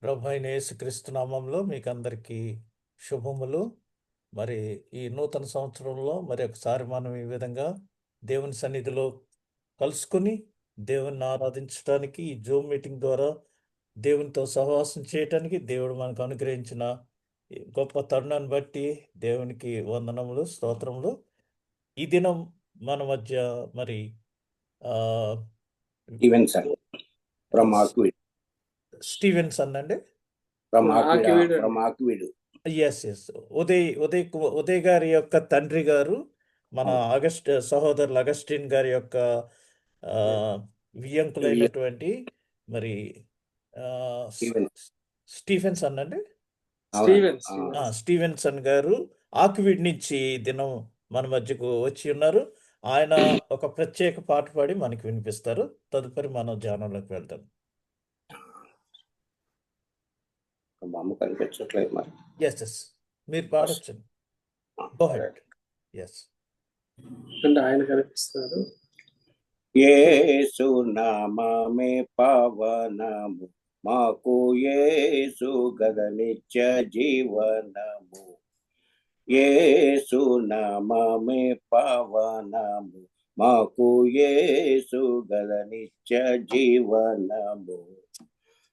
ప్రభు అయిన యేసుక్రీస్తు నామంలో మీకు అందరికీ శుభములు. మరి ఈ నూతన సంవత్సరంలో మరి ఒకసారి మనం ఈ విధంగా దేవుని సన్నిధిలో కలుసుకుని దేవుని ఆరాధించడానికి ఈ జూమ్ మీటింగ్ ద్వారా దేవునితో సహవాసం చేయటానికి దేవుడు మనకు అనుగ్రహించిన ఈ గొప్ప తరుణాన్ని బట్టి దేవునికి వందనములు, స్తోత్రములు. ఈ దినం మన మధ్య మరి ఆ, స్టీవెన్సన్ ఫ్రమ్ ఆక్విడ్. స్టీవెన్సన్ అండి. ఫ్రమ్ ఆక్విడ్. ఎస్ ఉదయ్ గారి యొక్క తండ్రి గారు మన సహోదరులు అగస్టిన్ గారి యొక్క వియ్యంకులైనటువంటి మరి స్టీఫెన్సన్ అండి. స్టీవెన్సన్ గారు ఆక్విడ్ నుంచి దినం మన మధ్యకు వచ్చి ఉన్నారు. ఆయన ఒక ప్రత్యేక పాట పాడి మనకి వినిపిస్తారు. తదుపరి మనం ధ్యానంలోకి వెళ్తాం. బొమ్మ కనిపించట్లేదు మరి. ఎస్ మీరు పాడొచ్చు. Go head. ఎస్ అంటే ఆయన కనిపిస్తారు. యేసు నామమే పవనము, మాకు యేసు గగనిత్య జీవనము. యేసు నామమే పవనము, మాకు యేసు గగనిత్య జీవనము.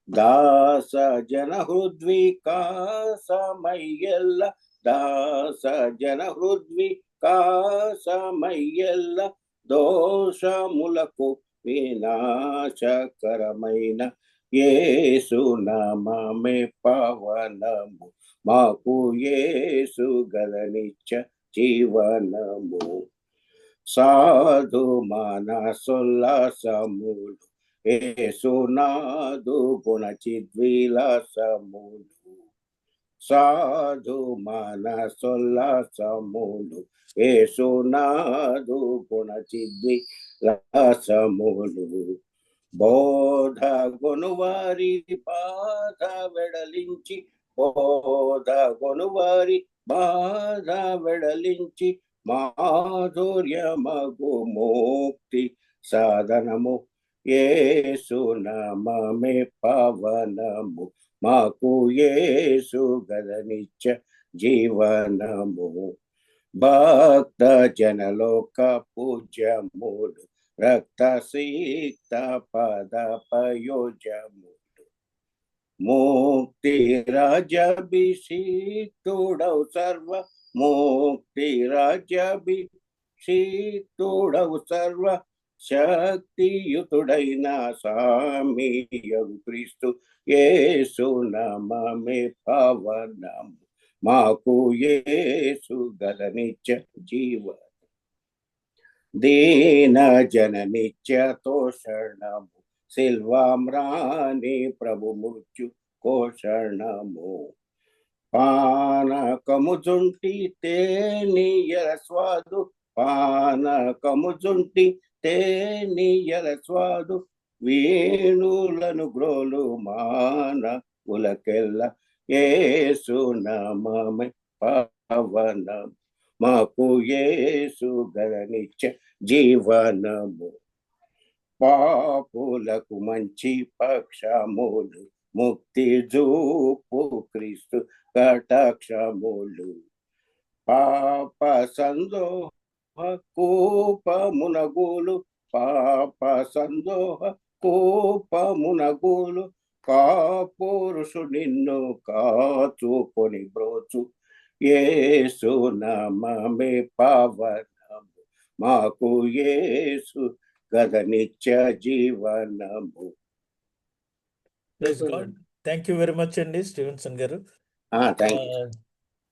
దాస జన హృద్వికాసమయ్యల్ల, దాస జన హృద్వికాసమయ్యల్ల, దోషములకు వినాశకరమైన యేసు నామమే పవనము, మాకు యేసు గగనిత్య జీవనము. సాధు మనసోల్లాసములు యేసునాదు గుణచిద్విలాసములు. సాధు మనసోల్లాసములు యేసునాదు గుణచిద్విలాసములు. బోధ గొనువారి బాధ వెడలించి, బోధ గొనువారి బాధ వెడలించి, మాధుర్యమగు ముక్తి సాధనము యేసు నామమే పవనము, మాకు యేసు గగనిత్య జీవనము. భక్త జనలోక పూజ్యములు, రక్త సిక్త పద పయోజములు. ముక్తి రాజ్యాభిషిక్తుడౌ సర్వ, ముక్తి రాజ్యాభిషిక్తుడౌ సర్వ శక్తియుతుడైన స్వామియగు క్రీస్తు యేసు నామమే పవనము, మాకు యేసు గగనిత్య జీవన. దీన జన నిత్య తోషణము, శిల్వామ్రాని ప్రభు మృత్యు కోషణము. పానకముజుంటి తేనియల స్వాదు, పానకముజుంటి తేనియల స్వాదు, వేణులను గ్రోలు మానవులకెల్ల యేసు నామమే పవనము, మాకు యేసు గగనిత్య జీవనము. పాపులకు మంచి పక్షములు, ముక్తి జూపు క్రీస్తు కటాక్షములు. పాప సందోహ కూపమునగోలు, పాప సందోహ కూపమునగోలు, కాపురుషు నిన్ను కాచుకొని బ్రోచు యేసు నామమే పవనము, మాకు యేసు గగనిత్య జీవనము. థ్యాంక్ యూ వెరీ మచ్ అండి స్టీవెన్సన్ గారు.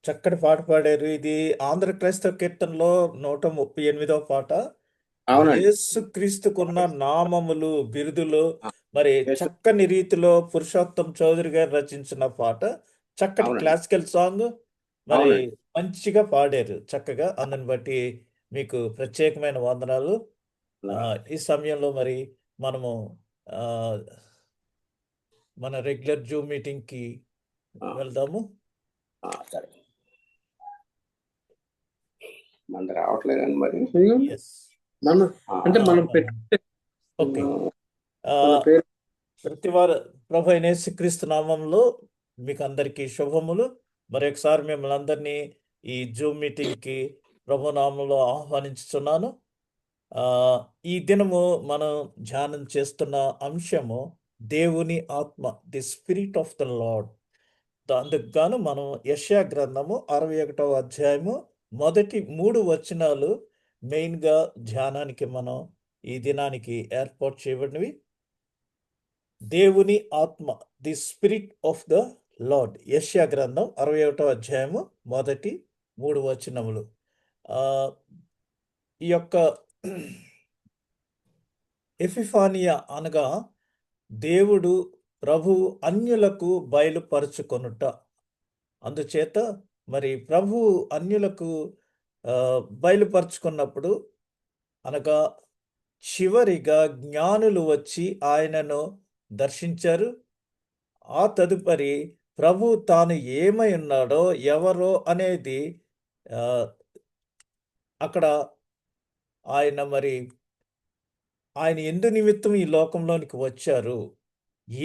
చక్కటి పాట పాడారు. ఇది ఆంధ్ర క్రైస్తవ కీర్తనలో 138వ పాట. యేసుక్రీస్తుకున్న నామములు, బిరుదులు మరి చక్కని రీతిలో పురుషోత్తం చౌదరి గారు రచించిన పాట. చక్కటి క్లాసికల్ సాంగ్. మరి మంచిగా పాడారు చక్కగా. అందుని బట్టి మీకు ప్రత్యేకమైన వందనాలు. ఈ సమయంలో మరి మనము మన రెగ్యులర్ జూమ్ మీటింగ్ కి వెళ్దాము. సరే, మన రావట్లేదండి మరి. అంటే మనం ఓకే. ప్రతి వారు ప్రభు అయిన యేసుక్రీస్తు నామంలో మీకు అందరికీ శుభములు. మరొకసారి మిమ్మల్ని అందరినీ ఈ జూమ్ మీటింగ్కి ప్రభు నామంలో ఆహ్వానించుతున్నాను. ఈ దినము మనం ధ్యానం చేస్తున్న అంశము దేవుని ఆత్మ, the spirit of the lord. అందుకు గాను మనం యెషయా గ్రంథము 61వ అధ్యాయము మొదటి 3 వచనాలు మెయిన్గా ధ్యానానికి మనం ఈ దినానికి ఏర్పాటు చేయబడినవి. దేవుని ఆత్మ, the spirit of the lord. యెషయా గ్రంథం 61వ అధ్యాయము మొదటి 3 వచనములు. ఈ యొక్క ఎపిఫానియా అనగా దేవుడు ప్రభు అన్యులకు బయలుపరుచుకొనుట. అందుచేత మరి ప్రభు అన్యులకు బయలుపరుచుకున్నప్పుడు అనగా చివరిగా జ్ఞానులు వచ్చి ఆయనను దర్శించారు. ఆ తదుపరి ప్రభు తాను ఏమై ఉన్నాడో ఎవరో అనేది అక్కడ ఆయన ఎందు నిమిత్తం ఈ లోకంలోనికి వచ్చారు,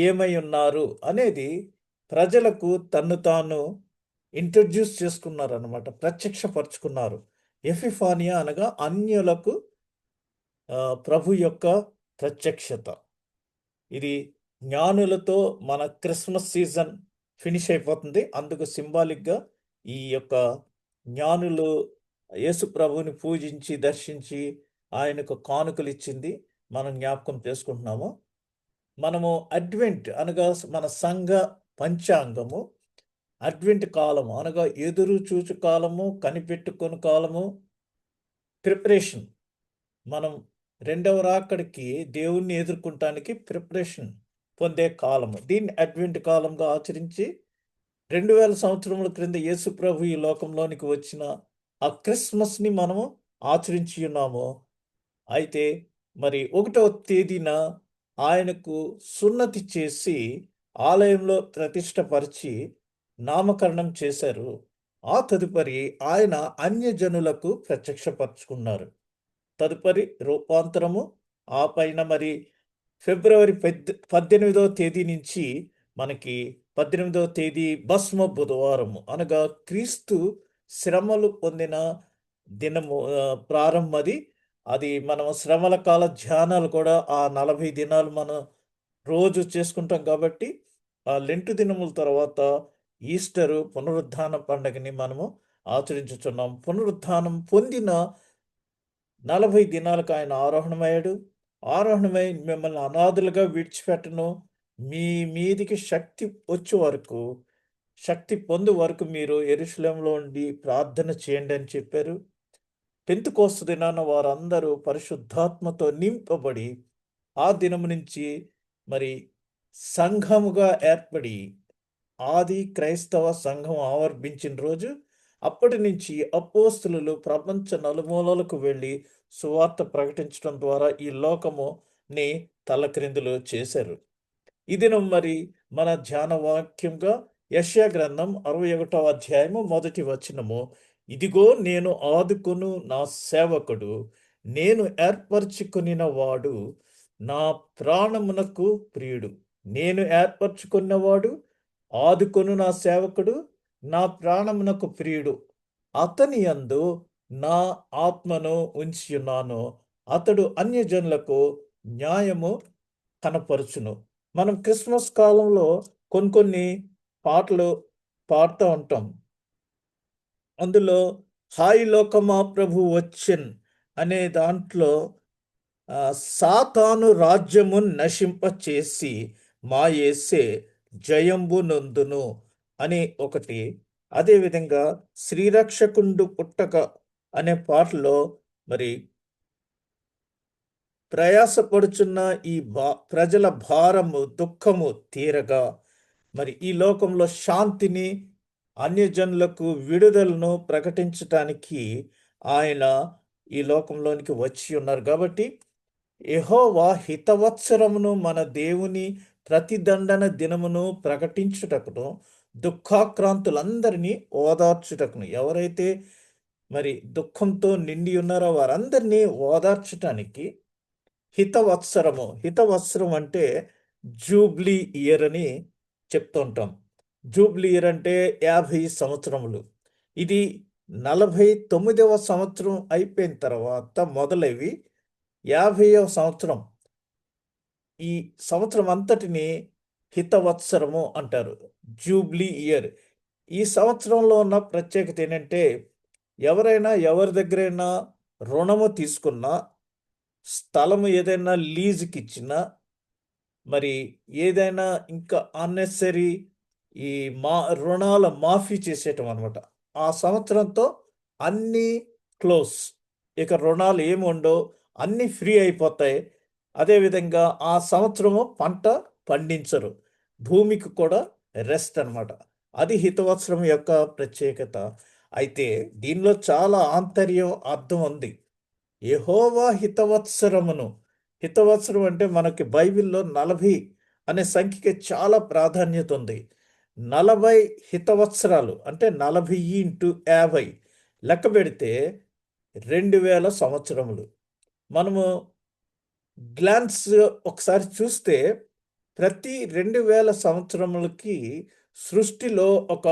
ఏమై ఉన్నారు అనేది ప్రజలకు తన్ను తాను ఇంట్రడ్యూస్ చేసుకున్నారు అన్నమాట, ప్రత్యక్షపరుచుకున్నారు. ఎపిఫానియా అనగా అన్యులకు ప్రభు యొక్క ప్రత్యక్షత. ఇది జ్ఞానులతో మన క్రిస్మస్ సీజన్ ఫినిష్ అయిపోతుంది. అందుకు సింబాలిక్గా ఈ యొక్క జ్ఞానులు యేసు ప్రభుని పూజించి దర్శించి ఆయనకు కానుకలు ఇచ్చింది మనం జ్ఞాపకం చేసుకుంటున్నాము. మనము అడ్వెంట్ అనగా మన సంఘ పంచాంగము, అడ్వెంట్ కాలము అనగా ఎదురు చూచు కాలము, కనిపెట్టుకొని కాలము, ప్రిపరేషన్. మనం రెండవ రాకడికి దేవుణ్ణి ఎదుర్కొనటానికి ప్రిపరేషన్ పొందే కాలము. దీన్ని అడ్వెంట్ కాలంగా ఆచరించి 2000 సంవత్సరముల క్రింద యేసు ప్రభు ఈ లోకంలోనికి వచ్చిన ఆ క్రిస్మస్ని మనము ఆచరించి ఉన్నాము. అయితే మరి 1వ తేదీన ఆయనకు సున్నతి చేసి ఆలయంలో ప్రతిష్టపరిచి నామకరణం చేశారు. ఆ తదుపరి ఆయన అన్యజనులకు ప్రత్యక్షపరుచుకున్నారు. తదుపరి రూపాంతరము, ఆ పైన మరి ఫిబ్రవరి 18వ తేదీ నుంచి మనకి 18వ తేదీ భస్మ బుధవారము అనగా క్రీస్తు శ్రమలు పొందిన దినము ప్రారంభమది. అది మనం శ్రమల కాల ధ్యానాలు కూడా ఆ 40 దినాలు మనం రోజు చేసుకుంటాం. కాబట్టి ఆ లెంటు దినముల తర్వాత ఈస్టరు పునరుద్ధాన పండుగని మనము ఆచరించుచున్నాం. పునరుద్ధానం పొందిన 40 దినాలకు ఆయన ఆరోహణమయ్యాడు. ఆరోహణమై మిమ్మల్ని అనాథులుగా విడిచిపెట్టను, మీ మీదికి శక్తి వచ్చే వరకు, శక్తి పొందు వరకు మీరు యెరూషలేములో ఉండి ప్రార్థన చేయండి అని చెప్పారు. పెంతెకోస్తు దినాన వారందరూ పరిశుద్ధాత్మతో నింపబడి ఆ దినము నుంచి మరి సంఘముగా ఏర్పడి ఆది క్రైస్తవ సంఘం ఆవర్భించిన రోజు, అప్పటి నుంచి అపోస్తలులు ప్రపంచ నలుమూలలకు వెళ్ళి సువార్త ప్రకటించడం ద్వారా ఈ లోకముని తలక్రిందులు చేశారు. ఈ దినం మరి మన ధ్యాన వాక్యంగా యెషయా గ్రంథం 61వ అధ్యాయము మొదటి వచనము. ఇదిగో నేను ఆదుకొను నా సేవకుడు, నేను ఏర్పరచుకొనిన వాడు, నా ప్రాణమునకు ప్రియుడు. నేను ఏర్పరచుకున్నవాడు, ఆదుకొను నా సేవకుడు, నా ప్రాణమునకు ప్రియుడు. అతని యందు నా ఆత్మను ఉంచియున్నాను, అతడు అన్యజనులకు న్యాయము కనపరుచును. మనం క్రిస్మస్ కాలంలో కొన్ని పాటలు పాడుతూ ఉంటాం. అందులో హాయి లోకమా ప్రభు వచ్చెన్ అనే దాంట్లో సాతాను రాజ్యము నశింపచేసి మా యేసే జయంబు నొందును అని ఒకటి. అదేవిధంగా శ్రీరక్షకుండు పుట్టక అనే పాటలో మరి ప్రయాసపడుచున్న ఈ ప్రజల భారము దుఃఖము తీరగా మరి ఈ లోకంలో శాంతిని, అన్యజనులకు విడుదలను ప్రకటించటానికి ఆయన ఈ లోకంలోనికి వచ్చి ఉన్నారు. కాబట్టి యెహోవా హితవత్సరమును, మన దేవుని ప్రతిదండన దినమును ప్రకటించుటకును, దుఃఖాక్రాంతులందరినీ ఓదార్చుటకును. ఎవరైతే మరి దుఃఖంతో నిండి ఉన్నారో వారందరినీ ఓదార్చటానికి హితవత్సరము. హితవత్సరం అంటే జూబ్లీ ఇయర్ అని చెప్తూ ఉంటాం. జూబ్లీ ఇయర్ అంటే 50 సంవత్సరములు. ఇది 49వ సంవత్సరం అయిపోయిన తర్వాత మొదలవి 50వ సంవత్సరం. ఈ సంవత్సరం అంతటిని హితవత్సరము అంటారు, జూబ్లీ ఇయర్. ఈ సంవత్సరంలో ఉన్న ప్రత్యేకత ఏంటంటే, ఎవరైనా ఎవరి దగ్గరైనా రుణము తీసుకున్నా, స్థలము ఏదైనా లీజుకి ఇచ్చినా, మరి ఏదైనా ఇంకా అన్నెసరీ ఈ రుణాల మాఫీ చేసేయటం అనమాట. ఆ సంవత్సరంతో అన్నీ క్లోజ్. ఇక రుణాలు ఏమి ఉండవు, అన్నీ ఫ్రీ అయిపోతాయి. అదేవిధంగా ఆ సంవత్సరము పంట పండించరు, భూమికి కూడా రెస్ట్ అన్నమాట. అది హితవత్సరం యొక్క ప్రత్యేకత. అయితే దీనిలో చాలా ఆంతర్యం అర్థం ఉంది. యెహోవా హితవత్సరమును. హితవత్సరం అంటే మనకి బైబిల్లో 40 అనే సంఖ్యకి చాలా ప్రాధాన్యత ఉంది. 40 హితవత్సరాలు అంటే 40 ఇంటూ 50 లెక్క పెడితే 2000 సంవత్సరములు. మనము గ్లాన్స్ ఒకసారి చూస్తే ప్రతి 2000 సంవత్సరములకి సృష్టిలో ఒక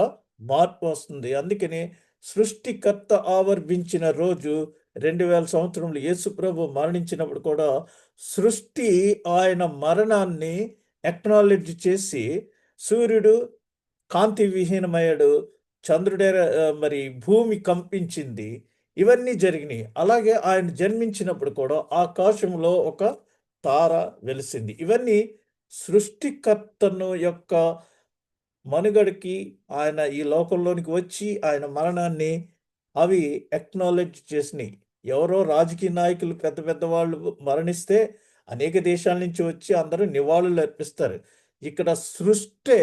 మార్పు వస్తుంది. అందుకని సృష్టికర్త ఆవర్భించిన రోజు 2000 సంవత్సరములు. యేసు ప్రభు మరణించినప్పుడు కూడా సృష్టి ఆయన మరణాన్ని ఎక్నాలెడ్జ్ చేసి, సూర్యుడు కాంతి విహీనమయ్యాడు, చంద్రుడే మరి భూమి కంపించింది, ఇవన్నీ జరిగినాయి. అలాగే ఆయన జన్మించినప్పుడు కూడా ఆకాశంలో ఒక తార వెలిసింది. ఇవన్నీ సృష్టికర్తను యొక్క మనుగడకి, ఆయన ఈ లోకంలోనికి వచ్చి ఆయన మరణాన్ని అవి ఎక్నాలెడ్జ్ చేసినాయి. ఎవరో రాజకీయ నాయకులు పెద్ద పెద్ద వాళ్ళు మరణిస్తే అనేక దేశాల నుంచి వచ్చి అందరూ నివాళులు అర్పిస్తారు. ఇక్కడ సృష్టే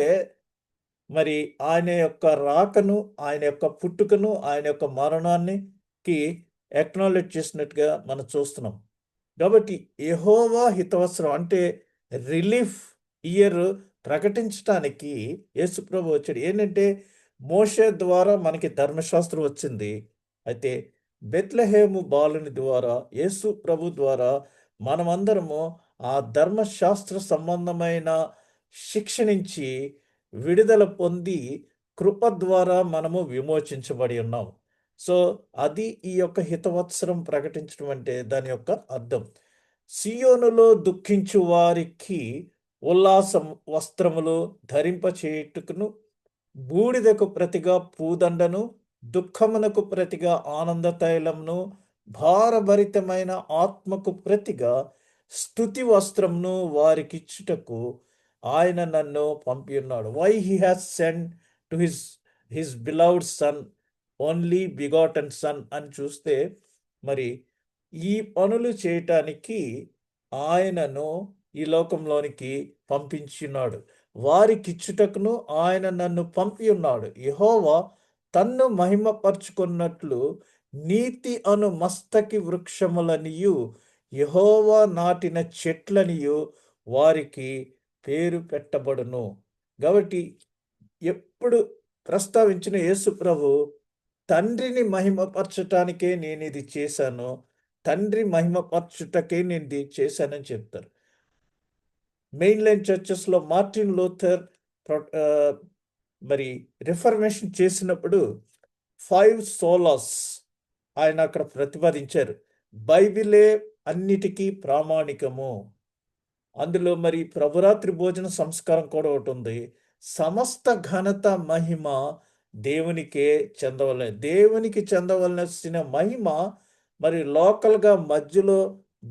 మరి ఆయన యొక్క రాకను, ఆయన యొక్క పుట్టుకను, ఆయన యొక్క మరణానికి ఎక్నాలెడ్జ్ చేసినట్టుగా మనం చూస్తున్నాం. కాబట్టి యెహోవా హితవత్సరం అంటే రిలీఫ్ ఇయర్ ప్రకటించడానికి యేసుప్రభు వచ్చాడు. ఏంటంటే మోషే ద్వారా మనకి ధర్మశాస్త్రం వచ్చింది. అయితే బెత్లెహేము బాలుని ద్వారా, యేసు ప్రభు ద్వారా మనమందరము ఆ ధర్మశాస్త్ర సంబంధమైన శిక్ష నుంచి విడుదల పొంది కృప ద్వారా మనము విమోచించబడి ఉన్నాం. సో అది ఈ యొక్క హితవత్సరం ప్రకటించడం అంటే దాని యొక్క అర్థం. సియోనులో దుఃఖించు వారికి ఉల్లాసం వస్త్రములు ధరింపచేయుటకును, బూడిదకు ప్రతిగా పూదండను, దుఃఖమునకు ప్రతిగా ఆనంద తైలమును, భారభరితమైన ఆత్మకు ప్రతిగా స్తుతి వస్త్రమును వారికిచ్చుటకు ఆయన నన్ను పంపి ఉన్నాడు. Why he has send to his beloved son, only begotten son అని చూస్తే, మరి ఈ పనులు చేయటానికి ఆయనను ఈ లోకంలోనికి పంపించున్నాడు. వారికిచ్చుటకును ఆయన నన్ను పంపి ఉన్నాడు. యెహోవా తన్ను మహిమపరుచుకున్నట్లు నీతి అను మస్తకి వృక్షములనియు, యెహోవా నాటిన చెట్లనియు వారికి పేరు పెట్టబడును. కాబట్టి ఎప్పుడు ప్రస్తావించిన యేసు ప్రభు తండ్రిని మహిమపరచటానికే నేను ఇది చేశాను, తండ్రి మహిమపరచుటకే నేను ఇది చేశానని చెప్తారు. మెయిన్ లైన్ చర్చెస్లో మార్టిన్ లూథర్ మరి రిఫర్మేషన్ చేసినప్పుడు 5 సోలాస్ ఆయన అక్కడ ప్రతిపాదించారు. బైబిలే అన్నిటికీ ప్రామాణికము. అందులో మరి ప్రభురాత్రి భోజన సంస్కారం కూడా ఒకటి ఉంది. సమస్త ఘనత మహిమ దేవునికే దేవునికి చెందవలసిన మహిమ మరి లోకల్గా మధ్యలో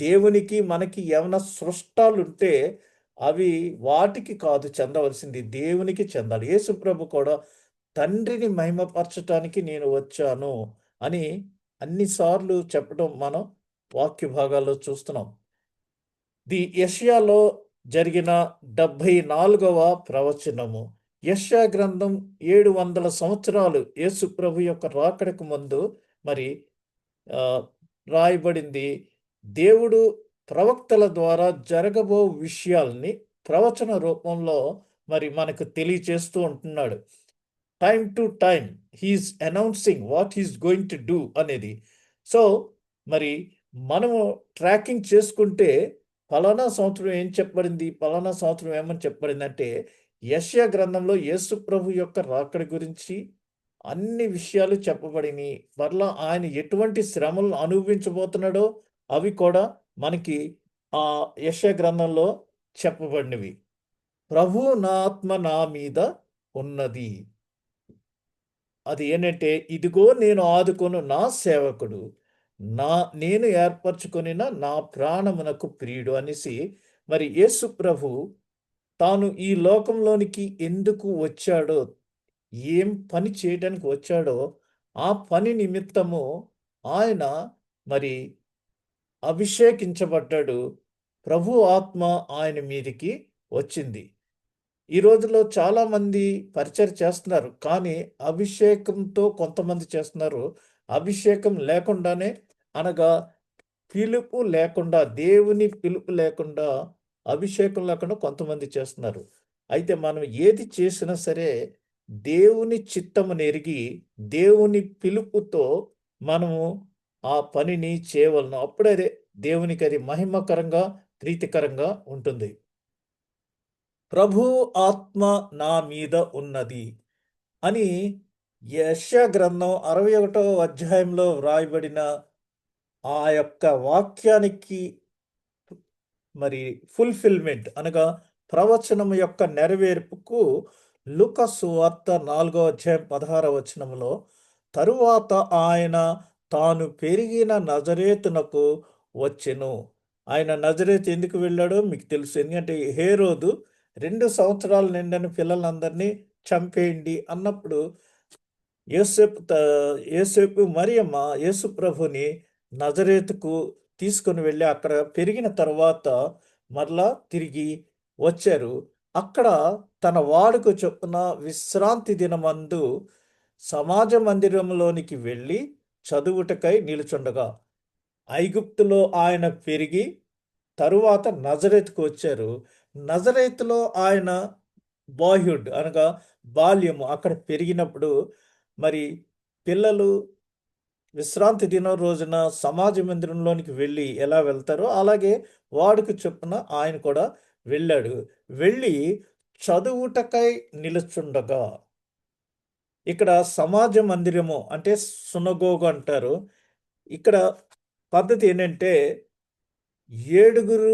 దేవునికి మనకి ఏమైనా సృష్టాలు ఉంటే అవి వాటికి కాదు చెందవలసింది, దేవునికి చెందాలి. యేసు ప్రభు కూడా తండ్రిని మహిమపరచటానికి నేను వచ్చాను అని అన్నిసార్లు చెప్పడం మనం వాక్య భాగాల్లో చూస్తున్నాం. యెషయాలో జరిగిన 74వ ప్రవచనము. యెషయా గ్రంథం 700 సంవత్సరాలు యేసు ప్రభు యొక్క రాకడకు ముందు మరి రాయబడింది. దేవుడు ప్రవక్తల ద్వారా జరగబో విషయాల్ని ప్రవచన రూపంలో మరి మనకు తెలియచేస్తూ ఉంటున్నాడు. Time to time he is announcing what he's going to do అనేది. సో మరి మనము ట్రాకింగ్ చేసుకుంటే పలానా సంవత్సరం ఏం చెప్పబడింది, పలానా సంవత్సరం ఏమని చెప్పబడింది అంటే, యెషయా గ్రంథంలో యేసు ప్రభు యొక్క రాకడ గురించి అన్ని విషయాలు చెప్పబడినయి. మరలా ఆయన ఎటువంటి శ్రమలను అనుభవించబోతున్నాడో అవి కూడా మనకి యెషయా గ్రంథంలో చెప్పబడినవి. ప్రభువు నా ఆత్మ నా మీద ఉన్నది. అది ఏంటంటే, ఇదిగో నేను ఆదుకొను నా సేవకుడు, నేను ఏర్పరచుకొనిన నా ప్రాణమునకు ప్రియుడు అనేసి మరి యేసు ప్రభు తాను ఈ లోకంలోనికి ఎందుకు వచ్చాడో, ఏం పని చేయడానికి వచ్చాడో, ఆ పని నిమిత్తము ఆయన మరి అభిషేకించబడ్డాడు. ప్రభు ఆత్మ ఆయన మీదికి వచ్చింది. ఈ రోజుల్లో చాలామంది పరిచర్య చేస్తున్నారు. కానీ అభిషేకంతో కొంతమంది చేస్తున్నారు. అభిషేకం లేకుండానే అనగా పిలుపు లేకుండా, దేవుని పిలుపు లేకుండా, అభిషేకం లేకుండా కొంతమంది చేస్తున్నారు. అయితే మనం ఏది చేసినా సరే దేవుని చిత్తమును ఎరిగి, దేవుని పిలుపుతో మనము ఆ పనిని చేయవలెను. అప్పుడే దేవునికి అది మహిమకరంగా, ప్రీతికరంగా ఉంటుంది. ప్రభు ఆత్మ నా మీద ఉన్నది అని యెషయా గ్రంథం 61వ అధ్యాయంలో వ్రాయబడిన ఆ యొక్క వాక్యానికి మరి ఫుల్ఫిల్మెంట్ అనగా ప్రవచనం యొక్క నెరవేర్పుకు లూకా సువార్త 4వ అధ్యాయం 16వ వచనంలో, తరువాత ఆయన తాను పెరిగిన నజరేతునకు వచ్చెను. ఆయన నజరేతు ఎందుకు వెళ్ళాడో మీకు తెలుసు. ఎందుకంటే హేరోదు 2 సంవత్సరాలు నిండిన పిల్లలందరినీ చంపేయండి అన్నప్పుడు యోసేపు మరియమ్మ యేసు ప్రభుని నజరేతుకు తీసుకొని వెళ్ళి అక్కడ పెరిగిన తర్వాత మరలా తిరిగి వచ్చారు. అక్కడ తన వాడుక చొప్పున విశ్రాంతి దినమందు సమాజ మందిరంలోనికి వెళ్ళి చదువుటకై నిలుచుండగా, ఐగుప్తులో ఆయన పెరిగి తరువాత నజరేతుకు వచ్చారు. నజరేతులో ఆయన బాయ్హుడ్ అనగా బాల్యము అక్కడ పెరిగినప్పుడు మరి పిల్లలు విశ్రాంతి దినం రోజున సమాజ మందిరంలోనికి వెళ్ళి ఎలా వెళ్తారో అలాగే వాడుక చొప్పున ఆయన కూడా వెళ్ళాడు. వెళ్ళి చదువుటకై నిలుచుండగా, ఇక్కడ సమాజ మందిరము అంటే సునగోగు అంటారు. ఇక్కడ పద్ధతి ఏంటంటే 7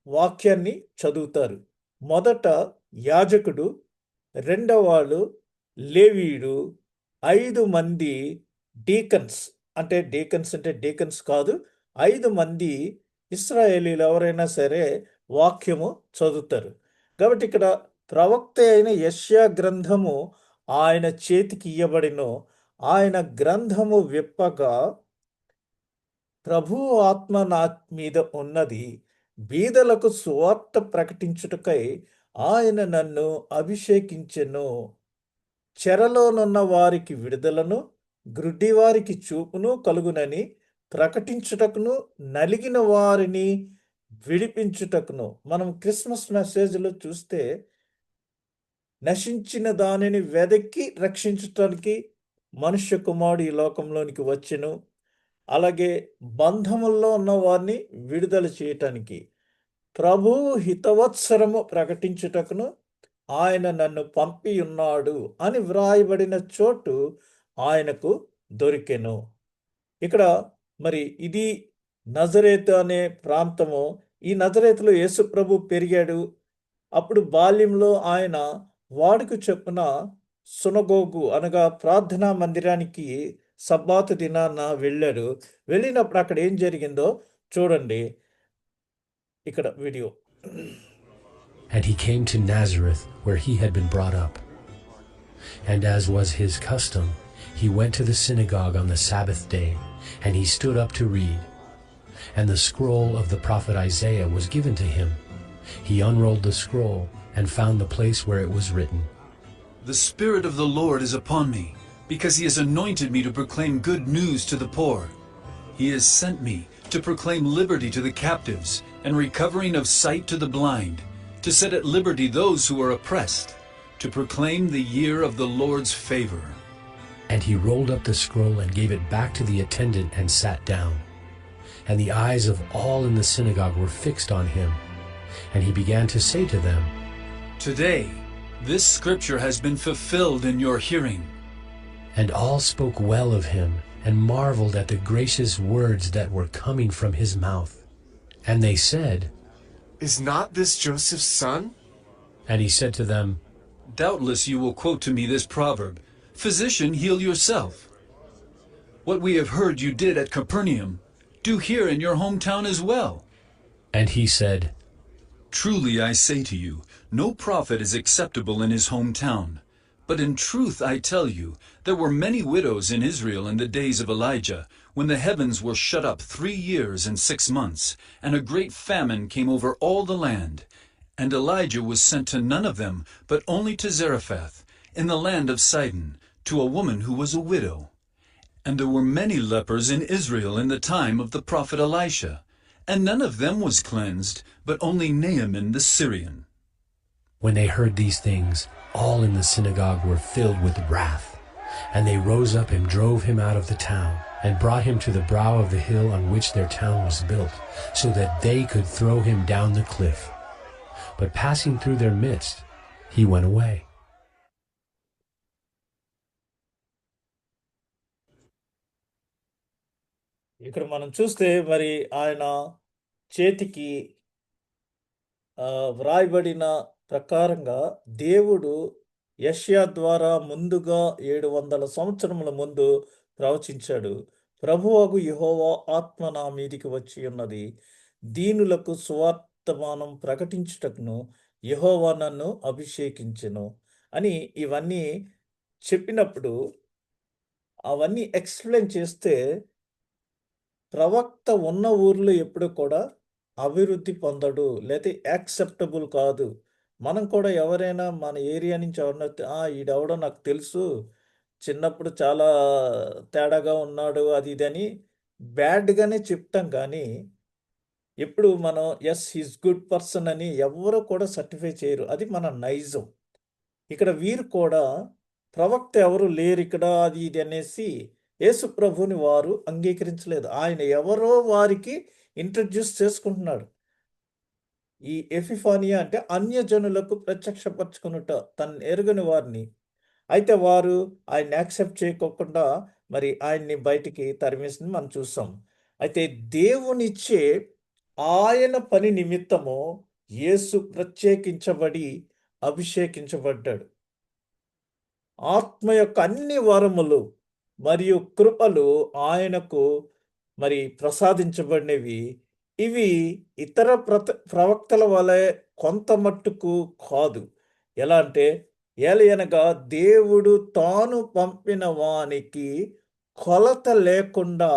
వాక్యాన్ని చదువుతారు. మొదట యాజకుడు, రెండవ వాళ్ళు లేవీయుడు, 5 మంది డీకన్స్ అంటే డీకన్స్ కాదు, 5 మంది ఇశ్రాయేలీలు ఎవరైనా సరే వాక్యము చదువుతారు. కాబట్టి ఇక్కడ ప్రవక్త అయిన యెషయా గ్రంథము ఆయన చేతికి ఇయ్యబడిను. ఆయన గ్రంథము విప్పగా, ప్రభు ఆత్మ నా మీద ఉన్నది, బీదలకు సువార్త ప్రకటించుటకై ఆయన నన్ను అభిషేకించెను, చెరలోనున్న వారికి విడుదలను, గ్రుడ్డివారికి చూపును కలుగునని ప్రకటించుటకును, నలిగిన వారిని విడిపించుటకును. మనం క్రిస్మస్ మెసేజ్లో చూస్తే నశించిన దానిని వెదకి రక్షించటానికి మనుష్య కుమారుడు ఈ లోకంలోనికి వచ్చెను. అలాగే బంధముల్లో ఉన్న వారిని విడుదల చేయటానికి, ప్రభువు హితవత్సరము ప్రకటించుటకును ఆయన నన్ను పంపి ఉన్నాడు అని వ్రాయబడిన చోటు ఆయనకు దొరికెను. ఇక్కడ మరి ఇది నజరేతు అనే ప్రాంతము. ఈ నజరేతులో యేసు ప్రభు పెరిగాడు. అప్పుడు బాల్యంలో ఆయన వాడుక చొప్పున సునగోగు అనగా ప్రార్థనా మందిరానికి సబ్బాతు దినాన వెళ్ళాడు. వెళ్ళినప్పుడు అక్కడ ఏం జరిగిందో చూడండి. ఇక్కడ video. And he came to Nazareth, where he had been brought up. And as was his custom, he went to the synagogue on the Sabbath day, and he stood up to read. And the scroll of the prophet Isaiah was given to him. He unrolled the scroll and found the place where it was written, "The Spirit of the Lord is upon me, because he has anointed me to proclaim good news to the poor. He has sent me to proclaim liberty to the captives and recovering of sight to the blind, to set at liberty those who are oppressed, to proclaim the year of the Lord's favor." And he rolled up the scroll and gave it back to the attendant and sat down. And the eyes of all in the synagogue were fixed on him. And he began to say to them, Today, this scripture has been fulfilled in your hearing. And all spoke well of him, and marveled at the gracious words that were coming from his mouth. And they said, Is not this Joseph's son? And he said to them, Doubtless you will quote to me this proverb, Physician, heal yourself. What we have heard you did at Capernaum, do here in your hometown as well. And he said, Truly I say to you, no prophet is acceptable in his hometown. But in truth I tell you, there were many widows in Israel in the days of Elijah, when the heavens were shut up 3 years and 6 months, and a great famine came over all the land. And Elijah was sent to none of them, but only to Zarephath, in the land of Sidon, to a woman who was a widow. And there were many lepers in Israel in the time of the prophet Elisha, and none of them was cleansed, but only Naaman the Syrian. When they heard these things, all in the synagogue were filled with wrath. And they rose up and drove him out of the town, and brought him to the brow of the hill on which their town was built, so that they could throw him down the cliff. But passing through their midst, he went away. ఇక్కడ మనం చూస్తే మరి ఆయన చేతికి వ్రాయబడిన ప్రకారంగా దేవుడు యెషయా ద్వారా ముందుగా 700 సంవత్సరముల ముందు ప్రవచించాడు. ప్రభువగు యెహోవా ఆత్మ నా మీదికి వచ్చి ఉన్నది, దీనులకు సువార్తమానం ప్రకటించుటకును యెహోవా నన్ను అభిషేకించెను అని ఇవన్నీ చెప్పినప్పుడు అవన్నీ ఎక్స్ప్లెయిన్ చేస్తే ప్రవక్త ఉన్న ఊర్లో ఎప్పుడు కూడా అభివృద్ధి పొందడు, లేకపోతే యాక్సెప్టబుల్ కాదు. మనం కూడా ఎవరైనా మన ఏరియా నుంచి ఎవరైనా ఈడెవడో నాకు తెలుసు, చిన్నప్పుడు చాలా తేడాగా ఉన్నాడు అది ఇది అని బ్యాడ్గానే చెప్తాం. కానీ ఎప్పుడు మనం ఎస్ హీస్ గుడ్ పర్సన్ అని ఎవరు కూడా సర్టిఫై చేయరు. అది మన నైజం. ఇక్కడ వీరు కూడా ప్రవక్త ఎవరు లేరు ఇక్కడ అది ఇది అనేసి యేసు ప్రభుని వారు అంగీకరించలేదు. ఆయన ఎవరో వారికి ఇంట్రడ్యూస్ చేసుకుంటున్నాడు. ఈ ఎపిఫానియా అంటే అన్యజనులకు ప్రత్యక్షపరచుకునుట, తను ఎరుగని వారిని. అయితే వారు ఆయన యాక్సెప్ట్ చేయకోకుండా మరి ఆయన్ని బయటికి తరిమేసింది మనం చూసాం. అయితే దేవునిచ్చే ఆయన పని నిమిత్తము యేసు ప్రత్యేకించబడి అభిషేకించబడ్డాడు. ఆత్మ యొక్క అన్ని వరములు మరియు కృపలు ఆయనకు మరి ప్రసాదించబడినవి. ఇవి ఇతర ప్రవక్తల వలె కొంత మట్టుకు కాదు. ఎలా అంటే ఏలయనగా దేవుడు తాను పంపిన వానికి కొలత లేకుండా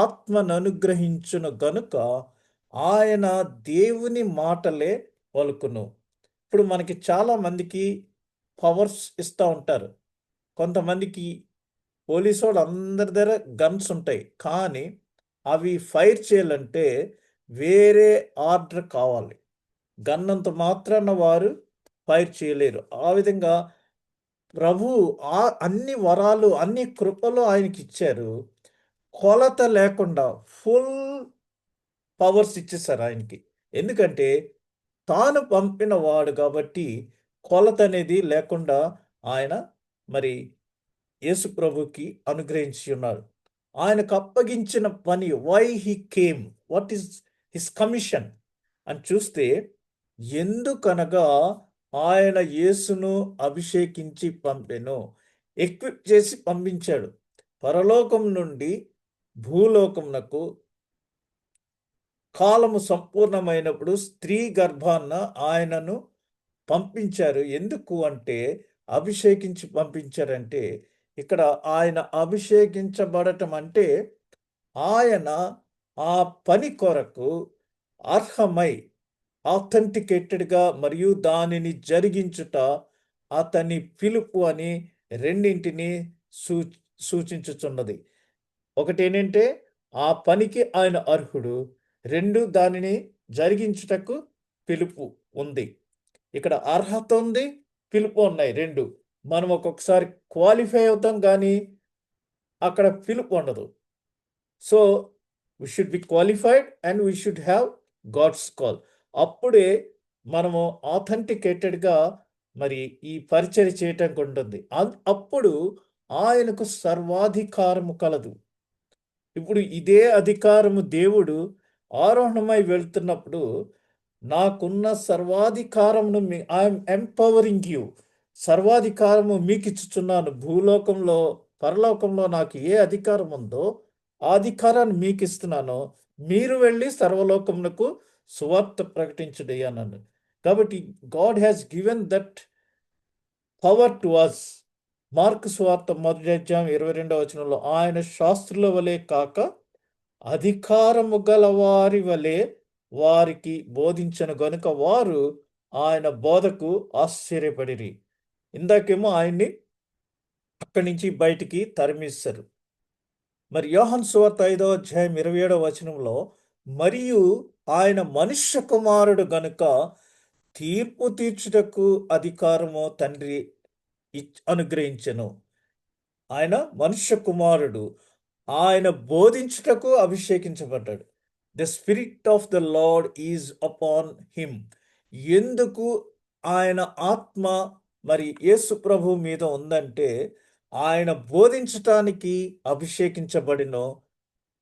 ఆత్మను అనుగ్రహించును గనుక ఆయన దేవుని మాటలే పలుకును. ఇప్పుడు మనకి చాలా మందికి పవర్స్ ఇస్తూ ఉంటారు. కొంతమందికి పోలీసు వాళ్ళు అందరి దగ్గర గన్స్ ఉంటాయి, కానీ అవి ఫైర్ చేయాలంటే వేరే ఆర్డర్ కావాలి. గన్నంత మాత్రాన వారు ఫైర్ చేయలేరు. ఆ విధంగా ప్రభు అన్ని వరాలు అన్ని కృపలు ఆయనకి ఇచ్చారు. కొలత లేకుండా ఫుల్ పవర్స్ ఇచ్చేసారు ఆయనకి. ఎందుకంటే తాను పంపిన వాడు కాబట్టి కొలత అనేది లేకుండా ఆయన మరి యేసు ప్రభుకి అనుగ్రహించి ఉన్నారు. ఆయనకు అప్పగించిన పని, why he came, what is his commission అని చూస్తే, ఎందుకనగా ఆయన యేసును అభిషేకించి పంపెను, ఎక్విప్ చేసి పంపించాడు. పరలోకం నుండి భూలోకమునకు కాలము సంపూర్ణమైనప్పుడు స్త్రీ గర్భాన్న ఆయనను పంపించారు. ఎందుకు అంటే అభిషేకించి పంపించారంటే, ఇక్కడ ఆయన అభిషేకించబడటం అంటే ఆయన ఆ పని కొరకు అర్హమై ఆథెంటికేటెడ్గా మరియు దానిని జరిగించుట అతని పిలుపు అని రెండింటిని సూచించుచున్నది. ఒకటి ఏంటంటే ఆ పనికి ఆయన అర్హుడు, 2 దానిని జరిగించుటకు పిలుపు ఉంది. ఇక్కడ అర్హత ఉంది, పిలుపు ఉన్నాయి 2. మనం ఒక్కొక్కసారి క్వాలిఫై అవుతాం కానీ అక్కడ పిలుపు ఉండదు. So we should be qualified and we should have God's call. అప్పుడే మనము ఆథెంటికేటెడ్గా మరి ఈ పరిచర్య చేయటానికి ఉంటుంది. అప్పుడు ఆయనకు సర్వాధికారము కలదు. ఇప్పుడు ఇదే అధికారము దేవుడు ఆరోహణమై వెళ్తున్నప్పుడు, నాకున్న సర్వాధికారమును ఐఎమ్ ఎంపవరింగ్ యూ, సర్వాధికారము మీకు ఇచ్చుచున్నాను. భూలోకంలో పరలోకంలో నాకు ఏ అధికారం ఉందో ఆ అధికారాన్ని మీకు ఇస్తున్నాను. మీరు వెళ్ళి సర్వలోకమునకు సువార్త ప్రకటించుడి అన్నాను. కాబట్టి God has given that power to us. Mark సువార్త 1:22 ఆయన శాస్త్రుల వలె కాక అధికారము గల వారి వలె వారికి బోధించను గనుక వారు ఆయన బోధకు ఆశ్చర్యపడిరి. ఇందాకేమో ఆయన్ని అక్కడి నుంచి బయటికి తరిమిస్తారు. మరి యోహాను సువార్త 5:27 మరియు ఆయన మనుష్య కుమారుడు గనుక తీర్పు తీర్చుటకు అధికారము తండ్రి అనుగ్రహించెను. ఆయన మనుష్య కుమారుడు, ఆయన బోధించుటకు అభిషేకించబడ్డాడు. The spirit of the Lord is upon him. ఎందుకు ఆయన ఆత్మ మరి యేసు ప్రభు మీద ఉందంటే, ఆయన బోధించటానికి అభిషేకించబడిన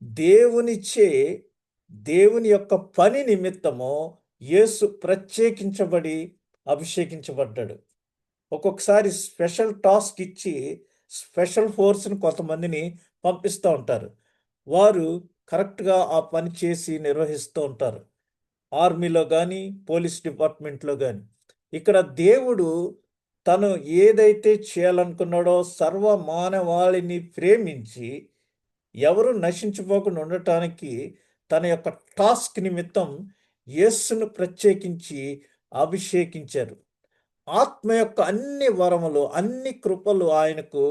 దేవునిచే దేవుని యొక్క పని నిమిత్తము యేసు ప్రత్యేకించబడి అభిషేకించబడ్డాడు. ఒక్కొక్కసారి స్పెషల్ టాస్క్ ఇచ్చి స్పెషల్ ఫోర్స్ని కొంతమందిని పంపిస్తూ ఉంటారు. వారు కరెక్ట్గా ఆ పని చేసి నిర్వహిస్తూ ఉంటారు, ఆర్మీలో కానీ పోలీస్ డిపార్ట్మెంట్లో కానీ. ఇక్కడ దేవుడు తను ఏదైతే చేయాలనుకున్నాడో సర్వ మానవాళిని ప్రేమించి ఎవరు నశించిపోకుండా ఉండటానికి తన యొక్క టాస్క్ నిమిత్తం యేసును ప్రత్యేకించి అభిషేకించారు. ఆత్మ యొక్క అన్ని వరములు, అన్ని కృపలు ఆయనకు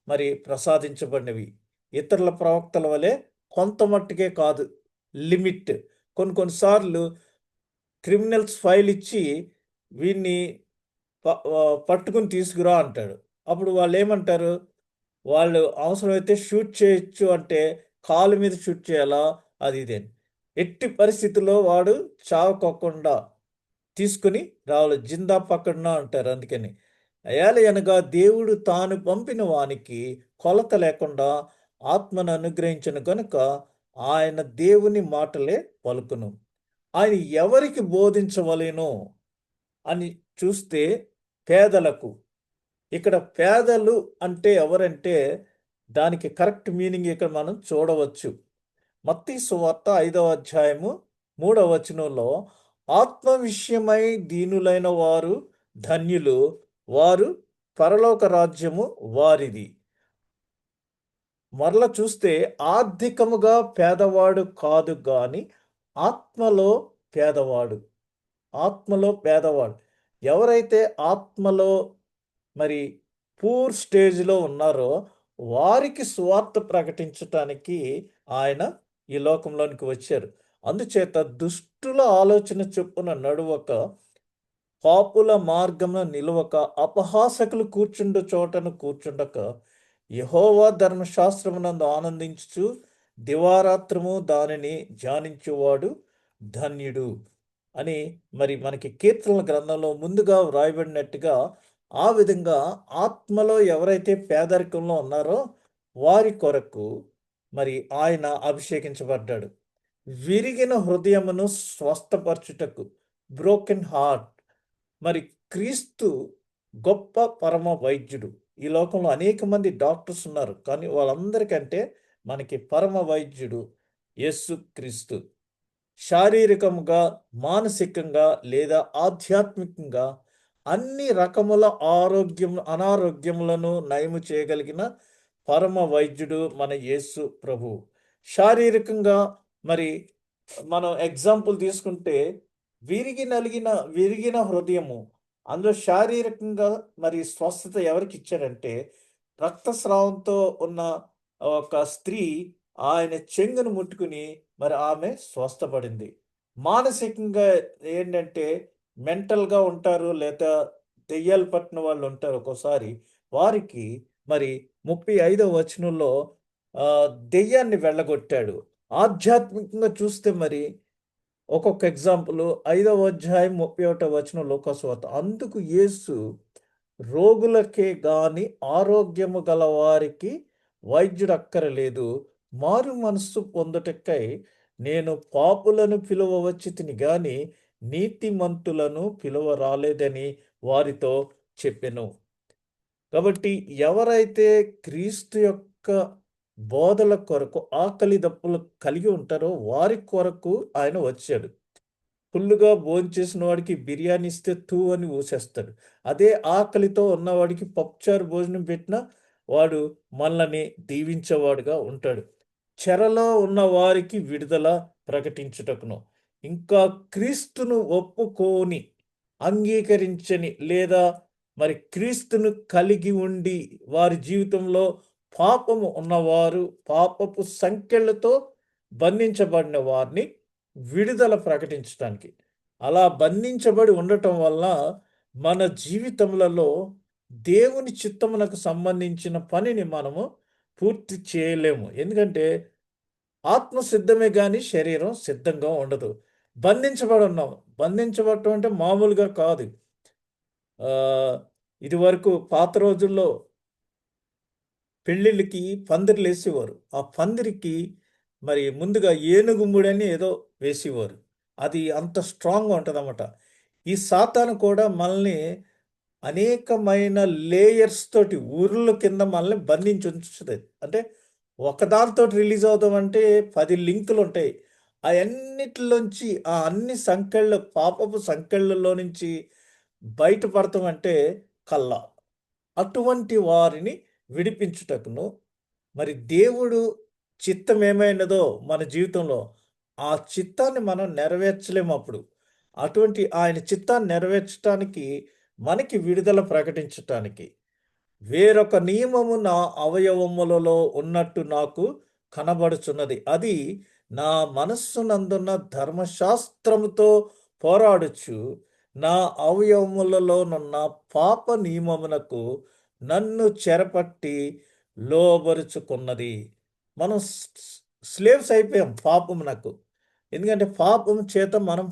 మరి ప్రసాదించబడినవి. ఇతరుల ప్రవక్తల వలె కొంత మట్టుకే కాదు, లిమిట్. కొన్నిసార్లు క్రిమినల్స్ ఫైల్ ఇచ్చి వీన్ని పట్టుకుని తీసుకురా అంటాడు. అప్పుడు వాళ్ళు ఏమంటారు, వాళ్ళు అవసరమైతే షూట్ చేయొచ్చు అంటే కాలు మీద షూట్ చేయాలా, అది ఇదే. ఎట్టి పరిస్థితుల్లో వాడు చావకోకుండా తీసుకుని రావాలి, జిందా పక్కన అంటారు. అందుకని అనగా దేవుడు తాను పంపిన వానికి కొలత లేకుండా ఆత్మను అనుగ్రహించను కనుక ఆయన దేవుని మాటలే పలుకును. ఆయన ఎవరికి బోధించవలేను అని చూస్తే పేదలకు. ఇక్కడ పేదలు అంటే ఎవరంటే దానికి కరెక్ట్ మీనింగ్ ఇక్కడ మనం చూడవచ్చు. మత్తయి సువార్త 5:3 ఆత్మ విషయమై దీనులైన వారు ధన్యులు, వారు పరలోక రాజ్యము వారిది. మరల చూస్తే ఆర్థికముగా పేదవాడు కాదు గాని ఆత్మలో పేదవాడు. ఆత్మలో పేదవాడు ఎవరైతే ఆత్మలో మరి పూర్ స్టేజ్లో ఉన్నారో వారికి సువార్త ప్రకటించటానికి ఆయన ఈ లోకంలోనికి వచ్చారు. అందుచేత దుష్టుల ఆలోచన చొప్పున నడువక, పాపుల మార్గమున నిలువక, అపహాసకులు కూర్చుండు చోటను కూర్చుండక, యెహోవా ధర్మశాస్త్రమునందు ఆనందించుచు దివారాత్రము దానిని ధ్యానించువాడు ధన్యుడు అని మరి మనకి కీర్తనల గ్రంథంలో ముందుగా వ్రాయబడినట్టుగా ఆ విధంగా ఆత్మలో ఎవరైతే పేదరికంలో ఉన్నారో వారి కొరకు మరి ఆయన అభిషేకించబడ్డాడు. విరిగిన హృదయమును స్వస్థపరచుటకు, బ్రోకెన్ హార్ట్. మరి క్రీస్తు గొప్ప పరమ వైద్యుడు. ఈ లోకంలో అనేక మంది డాక్టర్స్ ఉన్నారు, కానీ వాళ్ళందరికంటే మనకి పరమ వైద్యుడు యేసు క్రీస్తు. శారీరకంగా, మానసికంగా లేదా ఆధ్యాత్మికంగా అన్ని రకముల అనారోగ్యములను నయము చేయగలిగిన పరమ వైద్యుడు మన యేసు ప్రభు. శారీరకంగా మరి మనం ఎగ్జాంపుల్ తీసుకుంటే విరిగిన హృదయము, అందులో శారీరకంగా మరి స్వస్థత ఎవరికి ఇచ్చారంటే రక్తస్రావంతో ఉన్న ఒక స్త్రీ ఆయన చెంగును ముట్టుకుని మరి ఆమె స్వస్థపడింది. మానసికంగా ఏంటంటే మెంటల్గా ఉంటారు, లేదా దెయ్యాలు పట్టిన వాళ్ళు ఉంటారు ఒక్కోసారి. వారికి మరి 35 దెయ్యాన్ని వెళ్ళగొట్టాడు. ఆధ్యాత్మికంగా చూస్తే మరి ఒక్కొక్క ఎగ్జాంపుల్ 5వ అధ్యాయం 31వ వచనం లోకాసువార్త. అందుకు యేసు రోగులకే గాని ఆరోగ్యము గల వారికి వైద్యుడు అక్కరలేదు, మారు మనస్సు పొందుటకై నేను పాపులను పిలువ వచ్చితిని గాని నీతిమంతులను పిలువ రాలేదని వారితో చెప్పెను. కాబట్టి ఎవరైతే క్రీస్తు యొక్క బోధల కొరకు ఆకలి దప్పులు కలిగి ఉంటారో వారి కొరకు ఆయన వచ్చాడు. ఫుల్లుగా భోంచేసిన వాడికి బిర్యానీ ఇస్తే తూ అని ఊసేస్తాడు. అదే ఆకలితో ఉన్నవాడికి పప్పుచారు భోజనం పెట్టినా వాడు మనల్ని దీవించేవాడుగా ఉంటాడు. చెరలో ఉన్న వారికి విడుదల ప్రకటించుటకును, ఇంకా క్రీస్తును ఒప్పుకోని అంగీకరించని లేదా మరి క్రీస్తును కలిగి ఉండి వారి జీవితంలో పాపము ఉన్నవారు, పాపపు సంకెళ్ళతో బంధించబడిన వారిని విడుదల ప్రకటించడానికి. అలా బంధించబడి ఉండటం వల్ల మన జీవితములలో దేవుని చిత్తమునకు సంబంధించిన పనిని మనము పూర్తి చేయలేము. ఎందుకంటే ఆత్మ సిద్ధమే కానీ శరీరం సిద్ధంగా ఉండదు. బంధించబడి ఉన్నాం. బంధించబడటం అంటే మామూలుగా కాదు. ఇదివరకు పాత రోజుల్లో పెళ్ళిళ్ళకి పందిర్లు వేసేవారు. ఆ పందిరికి మరి ముందుగా ఏనుగుముడని ఏదో వేసేవారు. అది అంత స్ట్రాంగ్గా ఉంటుందన్నమాట. ఈ సాతాను కూడా మనల్ని అనేకమైన లేయర్స్ తోటి ఊర్ల కింద మనల్ని బంధించి ఉంచుతుంది. అంటే ఒకదానితో రిలీజ్ అవుదామంటే 10 లింకులు ఉంటాయి. అవన్నిటిలోంచి ఆ అన్ని సంకెళ్ళు, పాపపు సంకెళ్ళలో నుంచి బయటపడతామంటే కళ్ళ. అటువంటి వారిని విడిపించుటకును మరి దేవుడు చిత్తం ఏమైనదో మన జీవితంలో ఆ చిత్తాన్ని మనం నెరవేర్చలేము. అప్పుడు అటువంటి ఆయన చిత్తాన్ని నెరవేర్చడానికి మనకి విడుదల ప్రకటించటానికి వేరొక నియమము నా అవయవములలో ఉన్నట్టు నాకు కనబడుచున్నది. అది నా మనస్సునందున్న ధర్మశాస్త్రముతో పోరాడుచు నా అవయవములలోనున్న పాప నియమమునకు నన్ను చెరపట్టి లోబరుచుకున్నది. మనం స్లేవ్స్ అయిపోయాం పాపమునకు. ఎందుకంటే పాపం చేత మనం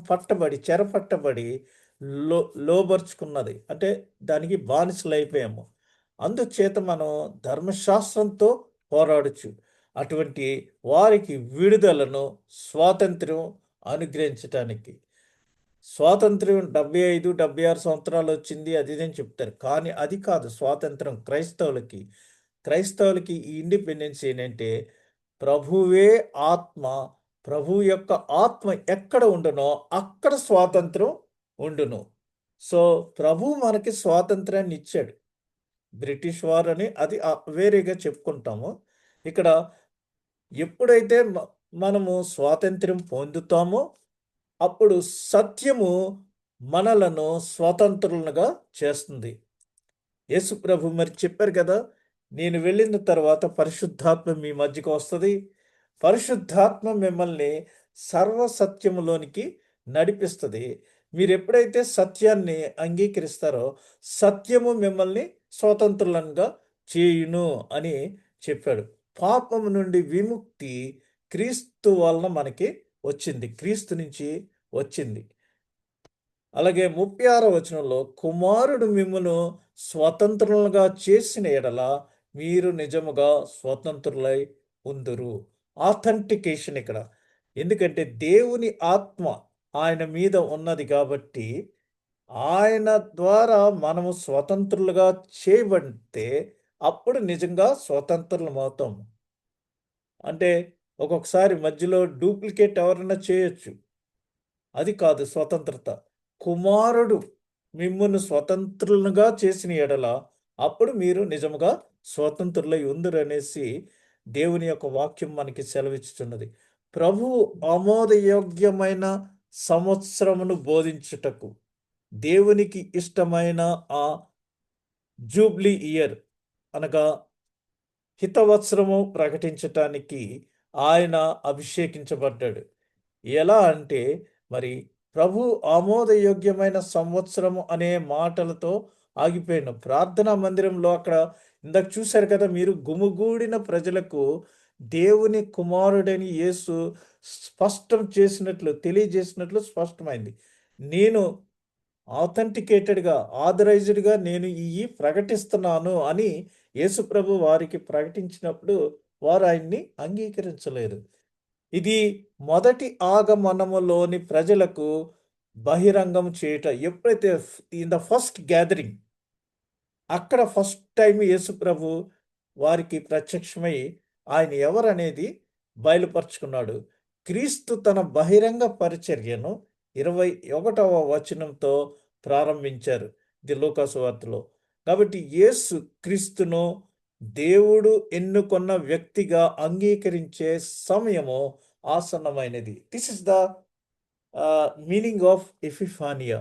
చెరపట్టబడి లోబరుచుకున్నది. అంటే దానికి బానిసలు అయిపోయాము. అందుచేత మనం ధర్మశాస్త్రంతో పోరాడచ్చు. అటువంటి వారికి విడుదలను, స్వాతంత్ర్యం అనుగ్రహించటానికి. స్వాతంత్ర్యం 75, 76 సంవత్సరాలు వచ్చింది అది ఇదని చెప్తారు. కానీ అది కాదు స్వాతంత్రం. క్రైస్తవులకి ఈ ఇండిపెండెన్స్ ఏంటంటే ప్రభువే ఆత్మ, ప్రభు యొక్క ఆత్మ ఎక్కడ ఉండునో అక్కడ స్వాతంత్రం ఉండును. సో ప్రభు మనకి స్వాతంత్రాన్ని ఇచ్చాడు. బ్రిటిష్ వార్ అని అది వేరేగా చెప్పుకుంటాము. ఇక్కడ ఎప్పుడైతే మనము స్వాతంత్ర్యం పొందుతామో అప్పుడు సత్యము మనలను స్వతంత్రులుగా చేస్తుంది. యేసు ప్రభు మరి చెప్పారు కదా, నేను వెళ్ళిన తర్వాత పరిశుద్ధాత్మ మీ మధ్యకు వస్తుంది. పరిశుద్ధాత్మ మిమ్మల్ని సర్వసత్యములోనికి నడిపిస్తుంది. మీరు ఎప్పుడైతే సత్యాన్ని అంగీకరిస్తారో సత్యము మిమ్మల్ని స్వతంత్రులంగా చేయును అని చెప్పాడు. పాపము నుండి విముక్తి క్రీస్తు వలన మనకి వచ్చింది, క్రీస్తు నుంచి వచ్చింది. అలాగే 36వ వచనంలో కుమారుడు మిమ్మును స్వతంత్రులుగా చేసిన ఎడల మీరు నిజముగా స్వతంత్రులై ఉందురు. ఆథెంటికేషన్ ఇక్కడ. ఎందుకంటే దేవుని ఆత్మ ఆయన మీద ఉన్నది కాబట్టి ఆయన ద్వారా మనము స్వతంత్రులుగా చేయబడితే అప్పుడు నిజంగా స్వతంత్రులం అవుతాం. అంటే ఒక్కొక్కసారి మధ్యలో డూప్లికేట్ ఎవరైనా చేయొచ్చు, అది కాదు స్వతంత్రత. కుమారుడు మిమ్మును స్వతంత్రులుగా చేసిన ఎడల అప్పుడు మీరు నిజముగా స్వతంత్రులై ఉందురు అనేసి దేవుని యొక్క వాక్యం మనకి సెలవిచ్చుచున్నది. ప్రభు ఆమోదయోగ్యమైన సంవత్సరమును బోధించుటకు, దేవునికి ఇష్టమైన ఆ జూబ్లీ ఇయర్ అనగా హితవత్సరము ప్రకటించటానికి ఆయన అభిషేకించబడ్డాడు. ఎలా అంటే మరి ప్రభు ఆమోదయోగ్యమైన సంవత్సరము అనే మాటలతో ఆగిపోయాను. ప్రార్థనా మందిరంలో అక్కడ ఇందాక చూశారు కదా మీరు, గుమిగూడిన ప్రజలకు దేవుని కుమారుడని యేసు స్పష్టం చేసినట్లు, తెలియజేసినట్లు స్పష్టమైంది. నేను ఆథెంటికేటెడ్గా, ఆథరైజ్డ్గా నేను ఇవి ప్రకటిస్తున్నాను అని యేసుప్రభు వారికి ప్రకటించినప్పుడు వారు ఆయన్ని అంగీకరించలేదు. ఇది మొదటి ఆగమనములోని ప్రజలకు బహిరంగం చేయుట. ఎప్పుడైతే ఇన్ ద ఫస్ట్ గ్యాదరింగ్, అక్కడ ఫస్ట్ టైం యేసుప్రభు వారికి ప్రత్యక్షమై ఆయన ఎవరనేది బయలుపరుచుకున్నాడు. క్రీస్తు తన బహిరంగ పరిచర్యను 21వ వచనంతో ప్రారంభించారు ది లూకాసు వార్తలో. కాబట్టి యేసు క్రీస్తును దేవుడు ఎన్నుకొన్న వ్యక్తిగా అంగీకరించే సమయము ఆసన్నమైనది. This is the meaning of ఎపిఫానియా.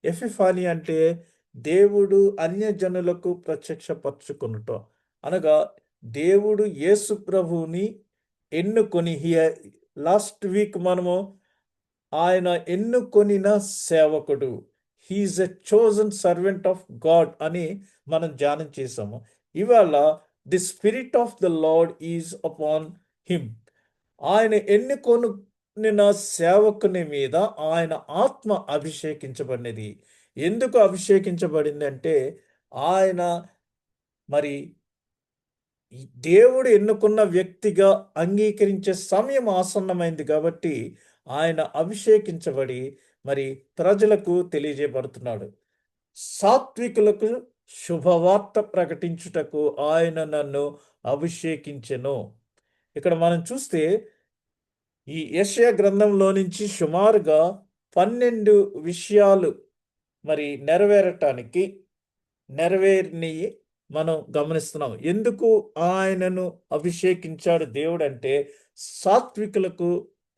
ఎపిఫానియా అంటే దేవుడు అన్యజనులకు ప్రత్యక్షపరచుకొనుట. అనగా దేవుడు యేసు ప్రభువుని ఎన్నుకొని, లాస్ట్ వీక్ మనము ఆయన ఎన్నుకొనిన సేవకుడు, he is a chosen servant of God అని మనం ధ్యానం చేసాము. ఇవాళ the spirit of the Lord is upon him. ఆయన ఎన్నుకొనిన సేవకుని మీద ఆయన ఆత్మ అభిషేకించబడినది. ఎందుకు అభిషేకించబడింది అంటే ఆయన మరి దేవుడు ఎన్నుకున్న వ్యక్తిగా అంగీకరించే సమయం ఆసన్నమైంది కాబట్టి ఆయన అభిషేకించబడి మరి ప్రజలకు తెలియజేయబడుతున్నాడు. సాత్వికులకు శుభవార్త ప్రకటించుటకు ఆయన నన్ను అభిషేకించెను. ఇక్కడ మనం చూస్తే ఈ యెషయా గ్రంథంలో నుంచి సుమారుగా 12 విషయాలు మరి నెరవేరిని మనం గమనిస్తున్నాం. ఎందుకు ఆయనను అభిషేకించాడు దేవుడు అంటే, సాత్వికులకు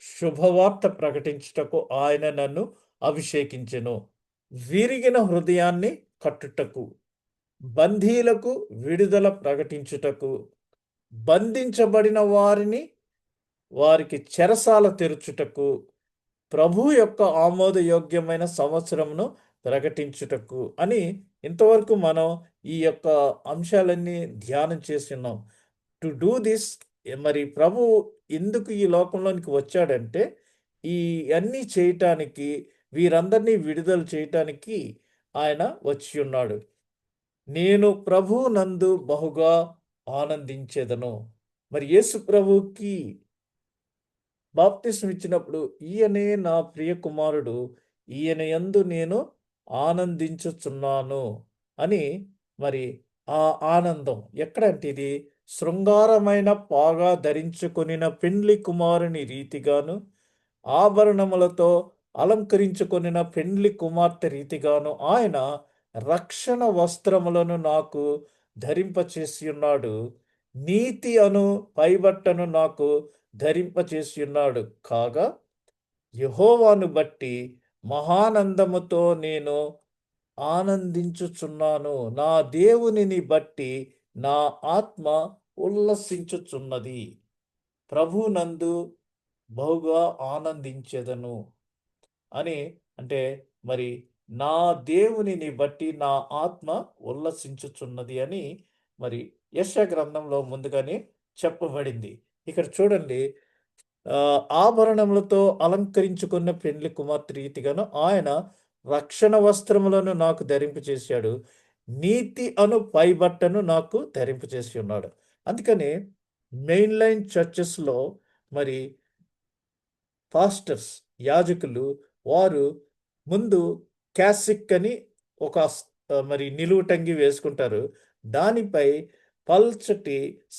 శుభవార్త ప్రకటించుటకు ఆయన నన్ను అభిషేకించెను, విరిగిన హృదయాన్ని కట్టుటకు, బందీలకు విడుదల ప్రకటించుటకు, బంధించబడిన వారికి చెరసాల తెరుచుటకు, ప్రభు యొక్క ఆమోదయోగ్యమైన సంవత్సరమును ప్రకటించుటకు అని ఇంతవరకు మనం ఈ యొక్క అంశాలన్నీ ధ్యానం చేస్తున్నాం. టు డూ దిస్, మరి ప్రభు ఎందుకు ఈ లోకంలోనికి వచ్చాడంటే ఈ అన్నీ చేయటానికి, వీరందరినీ విడుదల చేయటానికి ఆయన వచ్చి ఉన్నాడు. నేను ప్రభు నందు బహుగా ఆనందించేదను. మరి యేసు ప్రభుకి బాప్తిస్మం ఇచ్చినప్పుడు ఈయనే నా ప్రియ కుమారుడు, ఈయన యందు నేను ఆనందించుచున్నాను అని, మరి ఆ ఆనందం ఎక్కడంటే ఇది శృంగారమైన పాగా ధరించుకొనిన పెండ్లి కుమారుని రీతిగాను, ఆభరణములతో అలంకరించుకొనిన పెండ్లి కుమార్తె రీతిగాను ఆయన రక్షణ వస్త్రములను నాకు ధరింపచేసి ఉన్నాడు, నీతి అను పైబట్టను నాకు ధరింపచేసి ఉన్నాడు. కాగా యెహోవాను బట్టి మహానందముతో నేను ఆనందించుచున్నాను, నా దేవునిని బట్టి నా ఆత్మ ఉల్లసించుచున్నది, ప్రభునందు బహుగా ఆనందించెదను అని. అంటే మరి నా దేవునిని బట్టి నా ఆత్మ ఉల్లసించుచున్నది అని మరి యెషయా గ్రంథంలో ముందుగానే చెప్పబడింది. ఇక్కడ చూడండి, ఆభరణములతో అలంకరించుకున్న పెండ్లి కుమార్తె రీతిగాను ఆయన రక్షణ వస్త్రములను నాకు ధరింపచేశాడు, నీతి అను పైబట్టను నాకు ధరింపచేసి ఉన్నాడు. అందుకని మెయిన్ లైన్ చర్చెస్లో మరి పాస్టర్స్, యాజకులు వారు ముందు క్యాసిక్ అని ఒక మరి నిలువుటంగి వేసుకుంటారు, దానిపై పల్చటి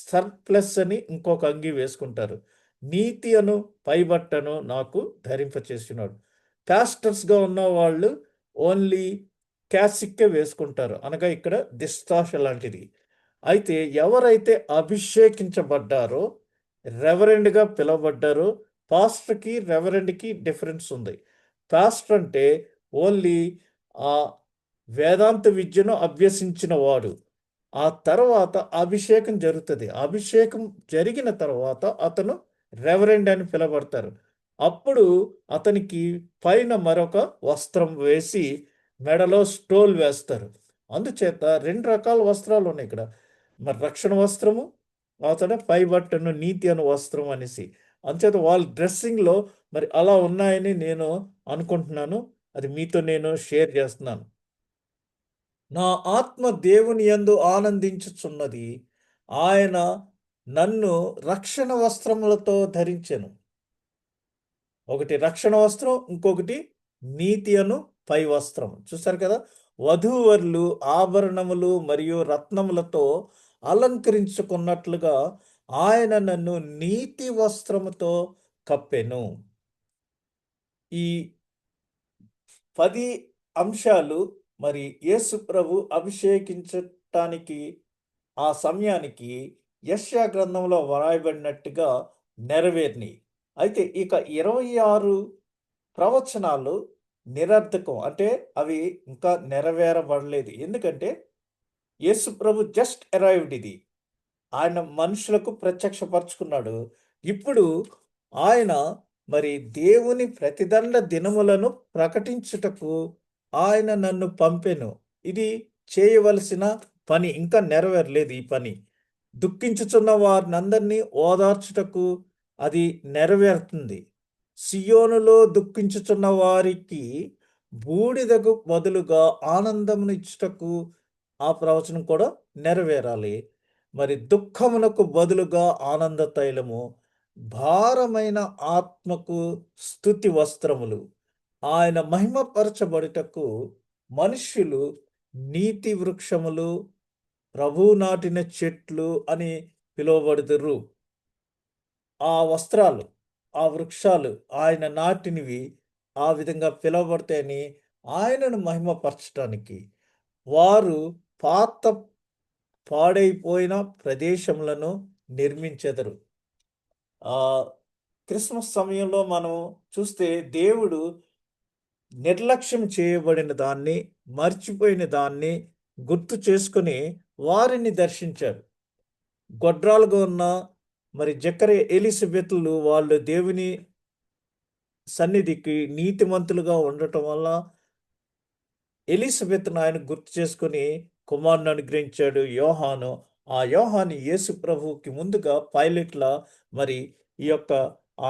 సర్ప్లస్ అని ఇంకొక అంగి వేసుకుంటారు, నీతి అను పైబట్టను నాకు ధరింపచేసినాడు. పాస్టర్స్గా ఉన్న వాళ్ళు ఓన్లీ క్యాసిక్కే వేసుకుంటారు, అనగా ఇక్కడ దిస్తాష లాంటిది. అయితే ఎవరైతే అభిషేకించబడ్డారో, రెవరెండ్గా పిలువబడ్డారో, పాస్టర్కి రెవరెండ్కి డిఫరెన్స్ ఉంది. పాస్టర్ అంటే ఓన్లీ ఆ వేదాంత విద్యను అభ్యసించిన వాడు. ఆ తర్వాత అభిషేకం జరుగుతుంది. అభిషేకం జరిగిన తర్వాత అతను రెవరెండ్ అని పిలువబడతారు. అప్పుడు అతనికి పైన మరొక వస్త్రం వేసి మెడలో స్టోల్ వేస్తారు. అందుచేత 2 రకాల వస్త్రాలు ఉన్నాయి ఇక్కడ. మరి రక్షణ వస్త్రము, అతడు పై బట్టను నీతి అను వస్త్రం అనేసి. అంచేత వాళ్ళ డ్రెస్సింగ్‌లో మరి అలా ఉన్నాయని నేను అనుకుంటున్నాను. అది మీతో నేను షేర్ చేస్తున్నాను. నా ఆత్మ దేవుని యందు ఆనందించుచున్నది. ఆయన నన్ను రక్షణ వస్త్రములతో ధరించెను. ఒకటి రక్షణ వస్త్రం, ఇంకొకటి నీతి అను పై వస్త్రం. చూసారు కదా! వధూవరులు ఆభరణములు మరియు రత్నములతో అలంకరించుకున్నట్లుగా ఆయన నన్ను నీతి వస్త్రముతో కప్పెను. ఈ 10 అంశాలు మరి యేసు ప్రభు అభిషేకించటానికి ఆ సమయానికి యెషయా గ్రంథంలో వ్రాయబడినట్టుగా నెరవేరినాయి. అయితే ఇక 26 ప్రవచనాలు నిరర్థకం. అంటే అవి ఇంకా నెరవేరబడలేదు. ఎందుకంటే యేసు ప్రభు జస్ట్ అరైవ్డ్ ఇది. ఆయన మనుషులకు ప్రత్యక్షపరుచుకున్నాడు. ఇప్పుడు ఆయన మరి దేవుని ప్రతిదండ దినములను ప్రకటించుటకు ఆయన నన్ను పంపెను. ఇది చేయవలసిన పని. ఇంకా నెరవేరలేదు ఈ పని. దుఃఖించుచున్న వారినందరినీ ఓదార్చుటకు అది నెరవేరుతుంది. సియోనులో దుఃఖించుచున్న వారికి బూడిదకు బదులుగా ఆనందమును ఇచ్చుటకు ఆ ప్రవచనం కూడా నెరవేరాలి. మరి దుఃఖమునకు బదులుగా ఆనంద తైలము, భారమైన ఆత్మకు స్తుతి వస్త్రములు, ఆయన మహిమపరచబడుటకు మనుష్యులు నీతి వృక్షములు, ప్రభువు నాటిన చెట్లు అని పిలువబడుదురు. ఆ వస్త్రాలు, ఆ వృక్షాలు ఆయన నాటినవి ఆ విధంగా పిలువబడతాయని ఆయనను మహిమపరచటానికి వారు పాత పాడైపోయిన ప్రదేశములను నిర్మించెదరు. క్రిస్మస్ సమయంలో మనం చూస్తే దేవుడు నిర్లక్ష్యం చేయబడిన దాన్ని, మర్చిపోయిన దాన్ని గుర్తు చేసుకుని వారిని దర్శించారు. గొడ్రాలుగా ఉన్న మరి జకర్యా ఎలిజబెతులు వాళ్ళు దేవుని సన్నిధికి నీతిమంతులుగా ఉండటం వల్ల ఎలిజబెత్ను ఆయన గుర్తు చేసుకుని కుమారుని అనుగ్రహించాడు యోహాను. ఆ యోహాను యేసు ప్రభువుకి ముందుగా పైలట్లా మరి ఈ యొక్క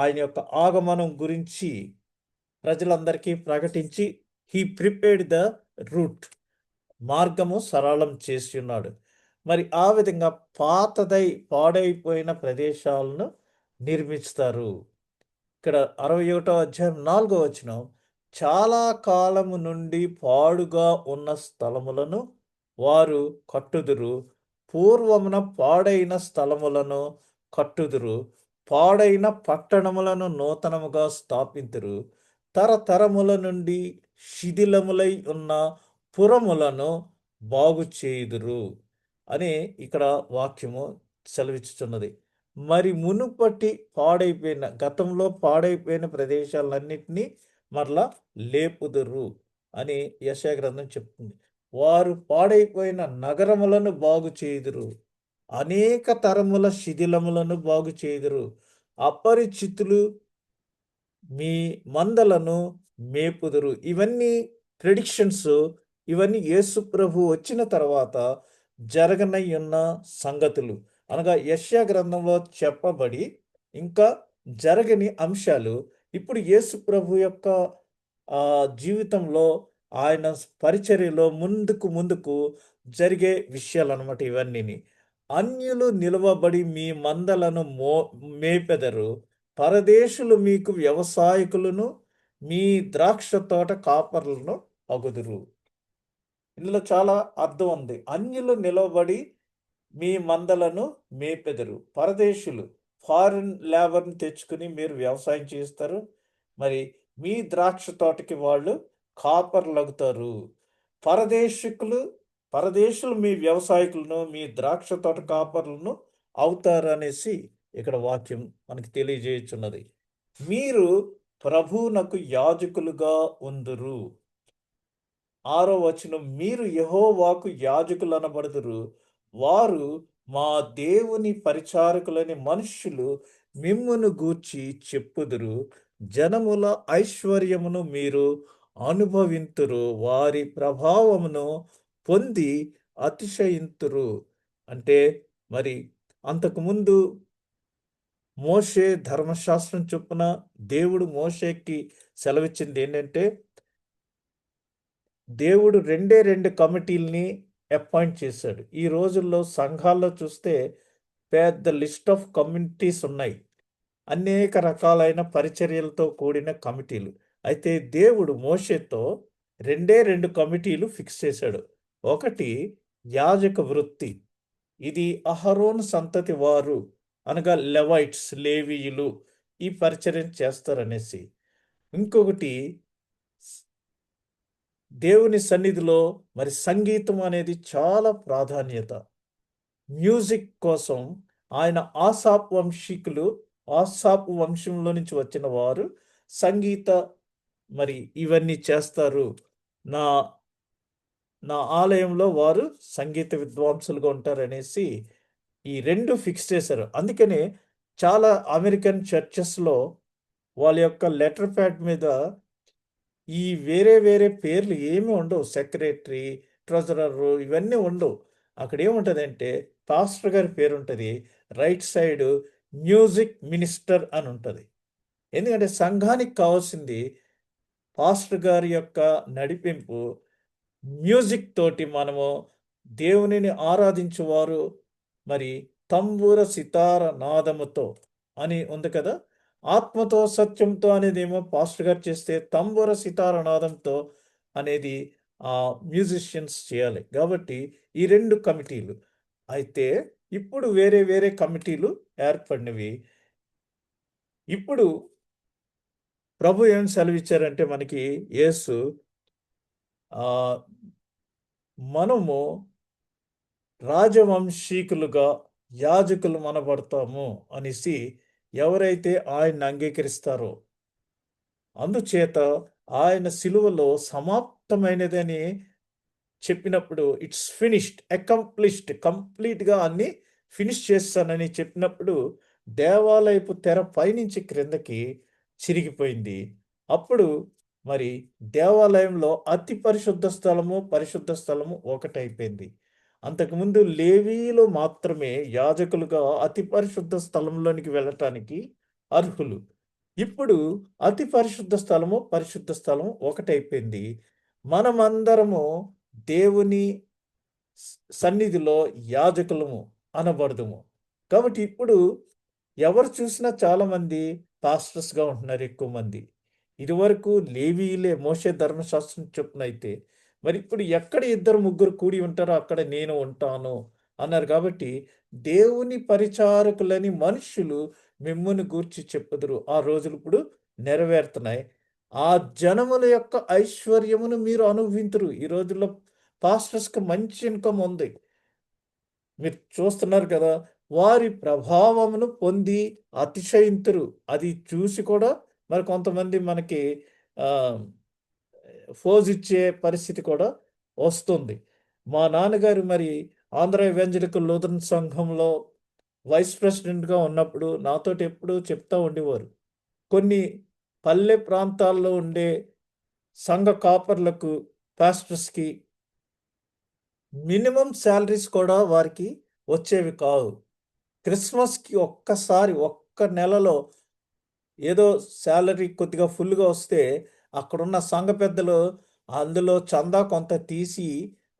ఆయన యొక్క ఆగమనం గురించి ప్రజలందరికీ ప్రకటించి హీ ప్రిపేర్డ్ ద రూట్, మార్గము సరళం చేసి ఉన్నాడు. మరి ఆ విధంగా పాడైపోయిన ప్రదేశాలను నిర్మిస్తారు. ఇక్కడ 61వ అధ్యాయం 4వ వచనం, చాలా కాలము నుండి పాడుగా ఉన్న స్థలములను వారు కట్టుదురు, పూర్వమున పాడైన స్థలములను కట్టుదురు, పాడైన పట్టణములను నూతనముగా స్థాపింతురు, తరతరముల నుండి శిథిలములై ఉన్న పురములను బాగు చేయుదురు అని ఇక్కడ వాక్యము సెలవిచ్చుచున్నది. మరి మునుపటి గతంలో పాడైపోయిన ప్రదేశాలన్నింటినీ మరలా లేపుదురు అని యెషయా గ్రంథం చెప్తుంది. వారు పాడైపోయిన నగరములను బాగు చేయుదురు, అనేక తరముల శిథిలములను బాగు చేయుదురు, అపరిచితులు మీ మందలను మేపుదురు. ఇవన్నీ ప్రెడిక్షన్స్. ఇవన్నీ యేసు ప్రభు వచ్చిన తర్వాత జరగనయ్యున్న సంగతులు. అనగా యెషయా గ్రంథంలో చెప్పబడి ఇంకా జరగని అంశాలు ఇప్పుడు యేసు ప్రభు యొక్క జీవితంలో ఆయన పరిచర్యలో ముందుకు జరిగే విషయాలు అన్నమాట ఇవన్నీ. అన్యులు నిలవబడి మీ మందలను మేపెదరు, పరదేశులు మీకు వ్యవసాయకులను, మీ ద్రాక్ష తోట కాపరులను అగుదురు. ఇందులో చాలా అర్థం ఉంది. అన్యులు నిలవబడి మీ మందలను మేపెదరు, పరదేశులు ఫారిన్ లేబర్ని తెచ్చుకుని మీరు వ్యవసాయం చేస్తారు, మరి మీ ద్రాక్ష తోటకి వాళ్ళు కాపర్లగుతారు. పరదేశులు మీ వ్యవసాయకులను, మీ ద్రాక్ష తోట కాపర్లను అవుతారు అనేసి ఇక్కడ వాక్యం మనకి తెలియజేయుచున్నది. మీరు ప్రభువునకు యాజకులుగా ఉందురు. 6వ వచనం, మీరు యెహోవాకు యాజకులు అనబడుదురు, వారు మా దేవుని పరిచారకులని మనుష్యులు మిమ్మును గూర్చి చెప్పుదురు, జనముల ఐశ్వర్యమును మీరు అనుభవింతురు, వారి ప్రభావమును పొంది అతిశయింతురు. అంటే మరి అంతకుముందు మోషే ధర్మశాస్త్రం చొప్పున దేవుడు మోషేకి సెలవిచ్చింది ఏంటంటే, దేవుడు రెండు కమిటీల్ని అపాయింట్ చేశాడు. ఈ రోజుల్లో సంఘాల్లో చూస్తే పెద్ద లిస్ట్ ఆఫ్ కమ్యూనిటీస్ ఉన్నాయి. అనేక రకాలైన పరిచర్యలతో కూడిన కమిటీలు. అయితే దేవుడు మోషేతో రెండు కమిటీలు ఫిక్స్ చేశాడు. ఒకటి యాజక వృత్తి. ఇది అహరోను సంతతి వారు అనగా లెవైట్స్, లేవీయులు ఈ పరిచర్య చేస్తారనేసి. ఇంకొకటి దేవుని సన్నిధిలో మరి సంగీతం అనేది చాలా ప్రాధాన్యత. మ్యూజిక్ కోసం ఆయన ఆసాపు వంశంలో నుంచి వచ్చిన వారు సంగీత మరి ఇవన్నీ చేస్తారు. నా నా ఆలయంలో వారు సంగీత విద్వాంసులుగా ఉంటారనేసి ఈ రెండు ఫిక్స్ చేశారు. అందుకనే చాలా అమెరికన్ చర్చెస్లో వాళ్ళ యొక్క లెటర్ ప్యాడ్ మీద ఈ వేరే పేర్లు ఏమీ ఉండవు. సెక్రటరీ, ట్రెజరరు ఇవన్నీ ఉండవు. అక్కడ ఏముంటుందంటే పాస్టర్ గారి పేరు ఉంటుంది, రైట్ సైడ్ మ్యూజిక్ మినిస్టర్ అని ఉంటుంది. ఎందుకంటే సంఘానికి కావాల్సింది పాస్టర్ గారి యొక్క నడిపింపు. మ్యూజిక్ తోటి మనము దేవునిని ఆరాధించువారు మరి తంబూర సితార నాదముతో అని ఉంది కదా. ఆత్మతో సత్యంతో అనేదేమో పాస్టర్ గారు చేస్తే, తంబూర సితార నాదంతో అనేది మ్యూజిషియన్స్ చేయాలి. కాబట్టి ఈ రెండు కమిటీలు. అయితే ఇప్పుడు వేరే కమిటీలు ఏర్పడినవి. ఇప్పుడు ప్రభు ఏం సెలవిచ్చారంటే మనకి యేసు, మనము రాజవంశీకులుగా యాజకులు మనబడతాము అనేసి ఎవరైతే ఆయన అంగీకరిస్తారో, అందుచేత ఆయన సిలువలో సమాప్తమైనదని చెప్పినప్పుడు ఇట్స్ ఫినిష్డ్, అకంప్లిష్డ్, కంప్లీట్గా అన్ని ఫినిష్ చేస్తానని చెప్పినప్పుడు దేవాలయపు తెర పైనుంచి క్రిందకి చిరిగిపోయింది. అప్పుడు మరి దేవాలయంలో అతి పరిశుద్ధ స్థలము ఒకటైపోయింది. అంతకుముందు లేవీయులు మాత్రమే యాజకులుగా అతి పరిశుద్ధ స్థలంలోనికి వెళ్ళటానికి అర్హులు. ఇప్పుడు అతి పరిశుద్ధ స్థలము ఒకటైపోయింది. మనమందరము దేవుని సన్నిధిలో యాజకులము అనబడదుము. కాబట్టి ఇప్పుడు ఎవరు చూసినా చాలామంది పాస్టర్స్గా ఉంటున్నారు. ఎక్కువ మంది ఇదివరకు లేవీయులే మోషే ధర్మశాస్త్రం చొప్పున అయితే, మరి ఇప్పుడు ఎక్కడ 2-3 కూడి ఉంటారో అక్కడ నేను ఉంటాను అన్నారు. కాబట్టి దేవుని పరిచారకులని మనుషులు మిమ్మును గూర్చి చెప్పుదురు. ఆ రోజులు ఇప్పుడు నెరవేరుతున్నాయి. ఆ జనముల యొక్క ఐశ్వర్యమును మీరు అనుభవింతురు. ఈ రోజుల్లో పాస్టర్స్కి మంచి ఇన్కమ్ ఉంది, మీరు చూస్తున్నారు కదా. వారి ప్రభావమును పొంది అతిశయింతురు. అది చూసి కూడా మరి కొంతమంది మనకి ఫోజ్ ఇచ్చే పరిస్థితి కూడా వస్తుంది. మా నాన్నగారు మరి ఆంధ్ర ఎవెంజలికల్ లూథరన్ సంఘంలో వైస్ ప్రెసిడెంట్గా ఉన్నప్పుడు నాతోటి ఎప్పుడూ చెప్తూ ఉండేవారు, కొన్ని పల్లె ప్రాంతాల్లో ఉండే సంఘ కాపర్లకు, పాస్టర్స్కి మినిమం శాలరీస్ కూడా వారికి వచ్చేవి కావు. క్రిస్మస్కి ఒక్క నెలలో ఏదో శాలరీ కొద్దిగా ఫుల్గా వస్తే అక్కడున్న సంఘ పెద్దలు అందులో చందా కొంత తీసి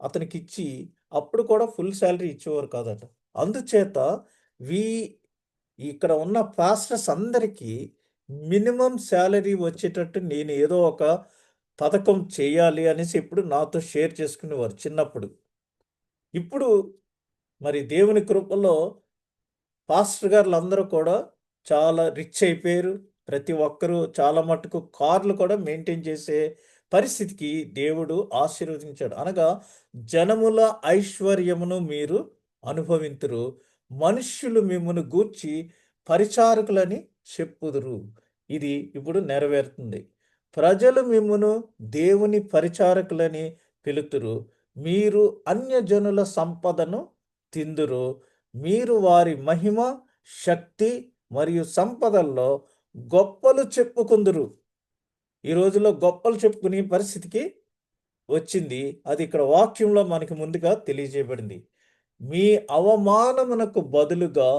అతనికి ఇచ్చి అప్పుడు కూడా ఫుల్ శాలరీ ఇచ్చేవారు కాదట. అందుచేత ఇక్కడ ఉన్న పాస్టర్స్ అందరికీ మినిమం శాలరీ వచ్చేటట్టు నేను ఏదో ఒక పథకం చేయాలి అనేసి ఇప్పుడు నాతో షేర్ చేసుకునేవారు చిన్నప్పుడు. ఇప్పుడు మరి దేవుని కృపలో పాస్టర్ గారులు అందరూ కూడా చాలా రిచ్ అయిపోయారు. ప్రతి ఒక్కరూ చాలా మటుకు కార్లు కూడా మెయింటైన్ చేసే పరిస్థితికి దేవుడు ఆశీర్వదించాడు. అనగా జనముల ఐశ్వర్యమును మీరు అనుభవింతురు, మనుష్యులు మిమ్మును గూర్చి పరిచారకులని చెప్పుదురు. ఇది ఇప్పుడు నెరవేరుతుంది. ప్రజలు మిమ్మును దేవుని పరిచారకులని పిలుతురు. మీరు అన్యజనుల సంపదను తిందురు. మీరు వారి మహిమ, శక్తి మరియు సంపదల్లో గొప్పలు చెప్పుకుందురు. ఈ రోజుల్లో గొప్పలు చెప్పుకునే పరిస్థితికి వచ్చింది. అది ఇక్కడ వాక్యంలో మనకి ముందుగా తెలియజేయబడింది. మీ అవమానమునకు బదులుగా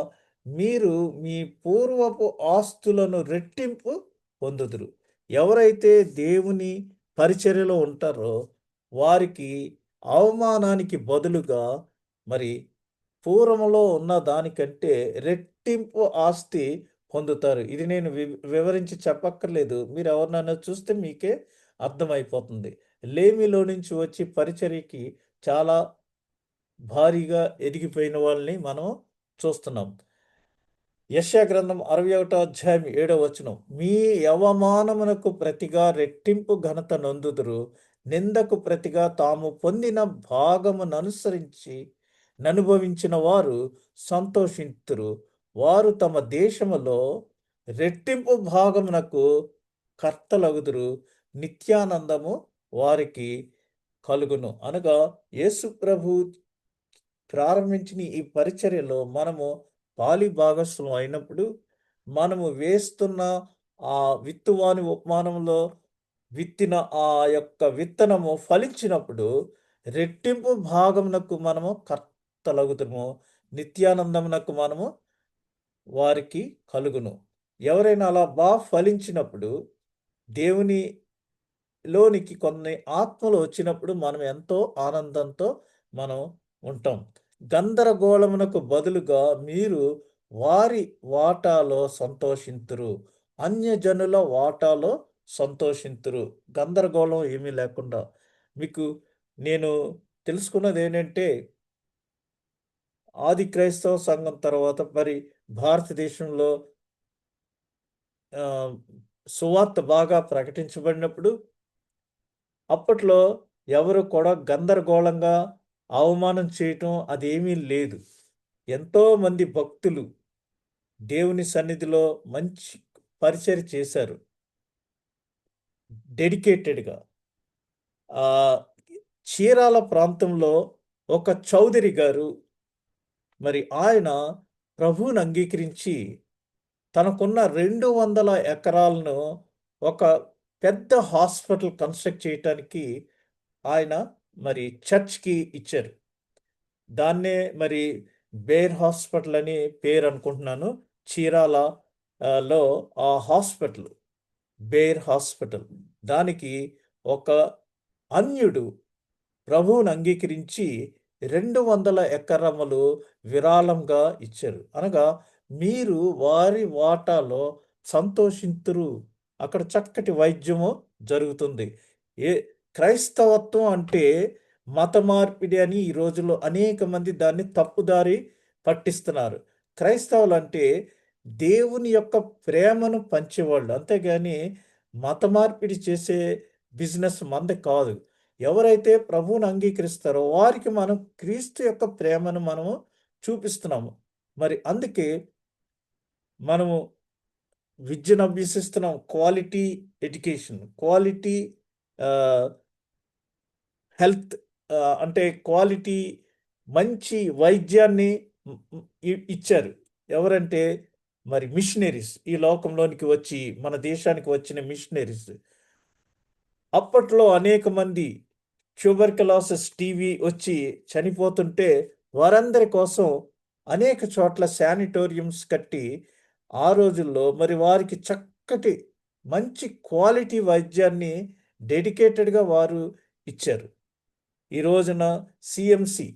మీరు మీ పూర్వపు ఆస్తులను రెట్టింపు పొందుదురు. ఎవరైతే దేవుని పరిచర్యలో ఉంటారో వారికి అవమానానికి బదులుగా మరి పూర్వములో ఉన్న దానికంటే రెట్టింపు ఆస్తి పొందుతారు. ఇది నేను వివరించి చెప్పక్కర్లేదు. మీరు ఎవరినైనా చూస్తే మీకే అర్థమైపోతుంది. లేమిలో నుంచి వచ్చి పరిచర్యకి చాలా భారీగా ఎదిగిపోయిన వాళ్ళని మనం చూస్తున్నాం. యెషయా గ్రంథం 61వ అధ్యాయం 7వ వచనం. మీ అవమానమునకు ప్రతిగా రెట్టింపు ఘనత నొందుదురు. నిందకు ప్రతిగా తాము పొందిన భాగముననుసరించి ననుభవించిన వారు సంతోషింతురు. వారు తమ దేశములో రెట్టింపు భాగమునకు కర్తలగుదురు. నిత్యానందము వారికి కలుగును. అనగా యేసు ప్రభు ప్రారంభించిన ఈ పరిచర్యలో మనము పాలి భాగస్వాములం అయినప్పుడు మనము వేస్తున్న ఆ విత్తువాని ఉపమానంలో విత్తిన ఆ యొక్క విత్తనము ఫలించినప్పుడు రెట్టింపు భాగమునకు మనము కర్తలగుతుము. నిత్యానందమునకు మనము వారికి కలుగును. ఎవరైనా అలా ఫలించినప్పుడు దేవునిలోనికి కొన్ని ఆత్మలు వచ్చినప్పుడు మనం ఎంతో ఆనందంతో మనం ఉంటాం. గందరగోళమునకు బదులుగా మీరు వారి వాటాలో సంతోషింతురు. అన్యజనుల వాటాలో సంతోషింతురు. గందరగోళం ఏమీ లేకుండా. మీకు నేను తెలుసుకున్నది ఏంటంటే ఆది క్రైస్తవ సంఘం తర్వాత మరి భారతదేశంలో సువార్త బాగా ప్రకటించబడినప్పుడు అప్పట్లో ఎవరు కూడా గందరగోళంగా అవమానం చేయటం అదేమీ లేదు. ఎంతోమంది భక్తులు దేవుని సన్నిధిలో మంచి పరిచర్య చేశారు డెడికేటెడ్గా. చీరాల ప్రాంతంలో ఒక చౌదరి గారు మరి ఆయన ప్రభువుని అంగీకరించి తనకున్న 200 ఎకరాలను ఒక పెద్ద హాస్పిటల్ కన్స్ట్రక్ట్ చేయటానికి ఆయన మరి చర్చ్కి ఇచ్చారు. దాన్నే మరి బేర్ హాస్పిటల్ అని పేరు అనుకుంటున్నాను. చీరాలలో ఆ హాస్పిటల్ బేర్ హాస్పిటల్, దానికి ఒక అన్యుడు ప్రభువుని అంగీకరించి 200 ఎకరములు విరాళంగా ఇచ్చారు. అనగా మీరు వారి వాటాలో సంతోషింతురు. అక్కడ చక్కటి వైద్యము జరుగుతుంది. క్రైస్తవత్వం అంటే మత మార్పిడి అని ఈ రోజుల్లో అనేక మంది దాన్ని తప్పుదారి పట్టిస్తున్నారు. క్రైస్తవులు అంటే దేవుని యొక్క ప్రేమను పంచేవాళ్ళు, అంతేగాని మత మార్పిడి చేసే బిజినెస్ మంది కాదు. ఎవరైతే ప్రభువుని అంగీకరిస్తారో వారికి మనం క్రీస్తు యొక్క ప్రేమను మనము చూపిస్తున్నాము. మరి అందుకే మనము విద్యను అభ్యసిస్తున్నాం. క్వాలిటీ ఎడ్యుకేషన్, క్వాలిటీ హెల్త్, అంటే క్వాలిటీ మంచి వైద్యాన్ని ఇచ్చారు. ఎవరంటే మరి మిషనరీస్, ఈ లోకంలోనికి వచ్చి మన దేశానికి వచ్చిన మిషనరీస్. అప్పట్లో అనేక మంది ట్యూబర్కులోసిస్ టీవీ వచ్చి చనిపోతుంటే వారందరి కోసం అనేక చోట్ల శానిటోరియంస్ కట్టి ఆ రోజుల్లో మరి వారికి చక్కటి మంచి క్వాలిటీ వైద్యాన్ని డెడికేటెడ్గా వారు ఇచ్చారు. ఈ రోజున సిఎంసి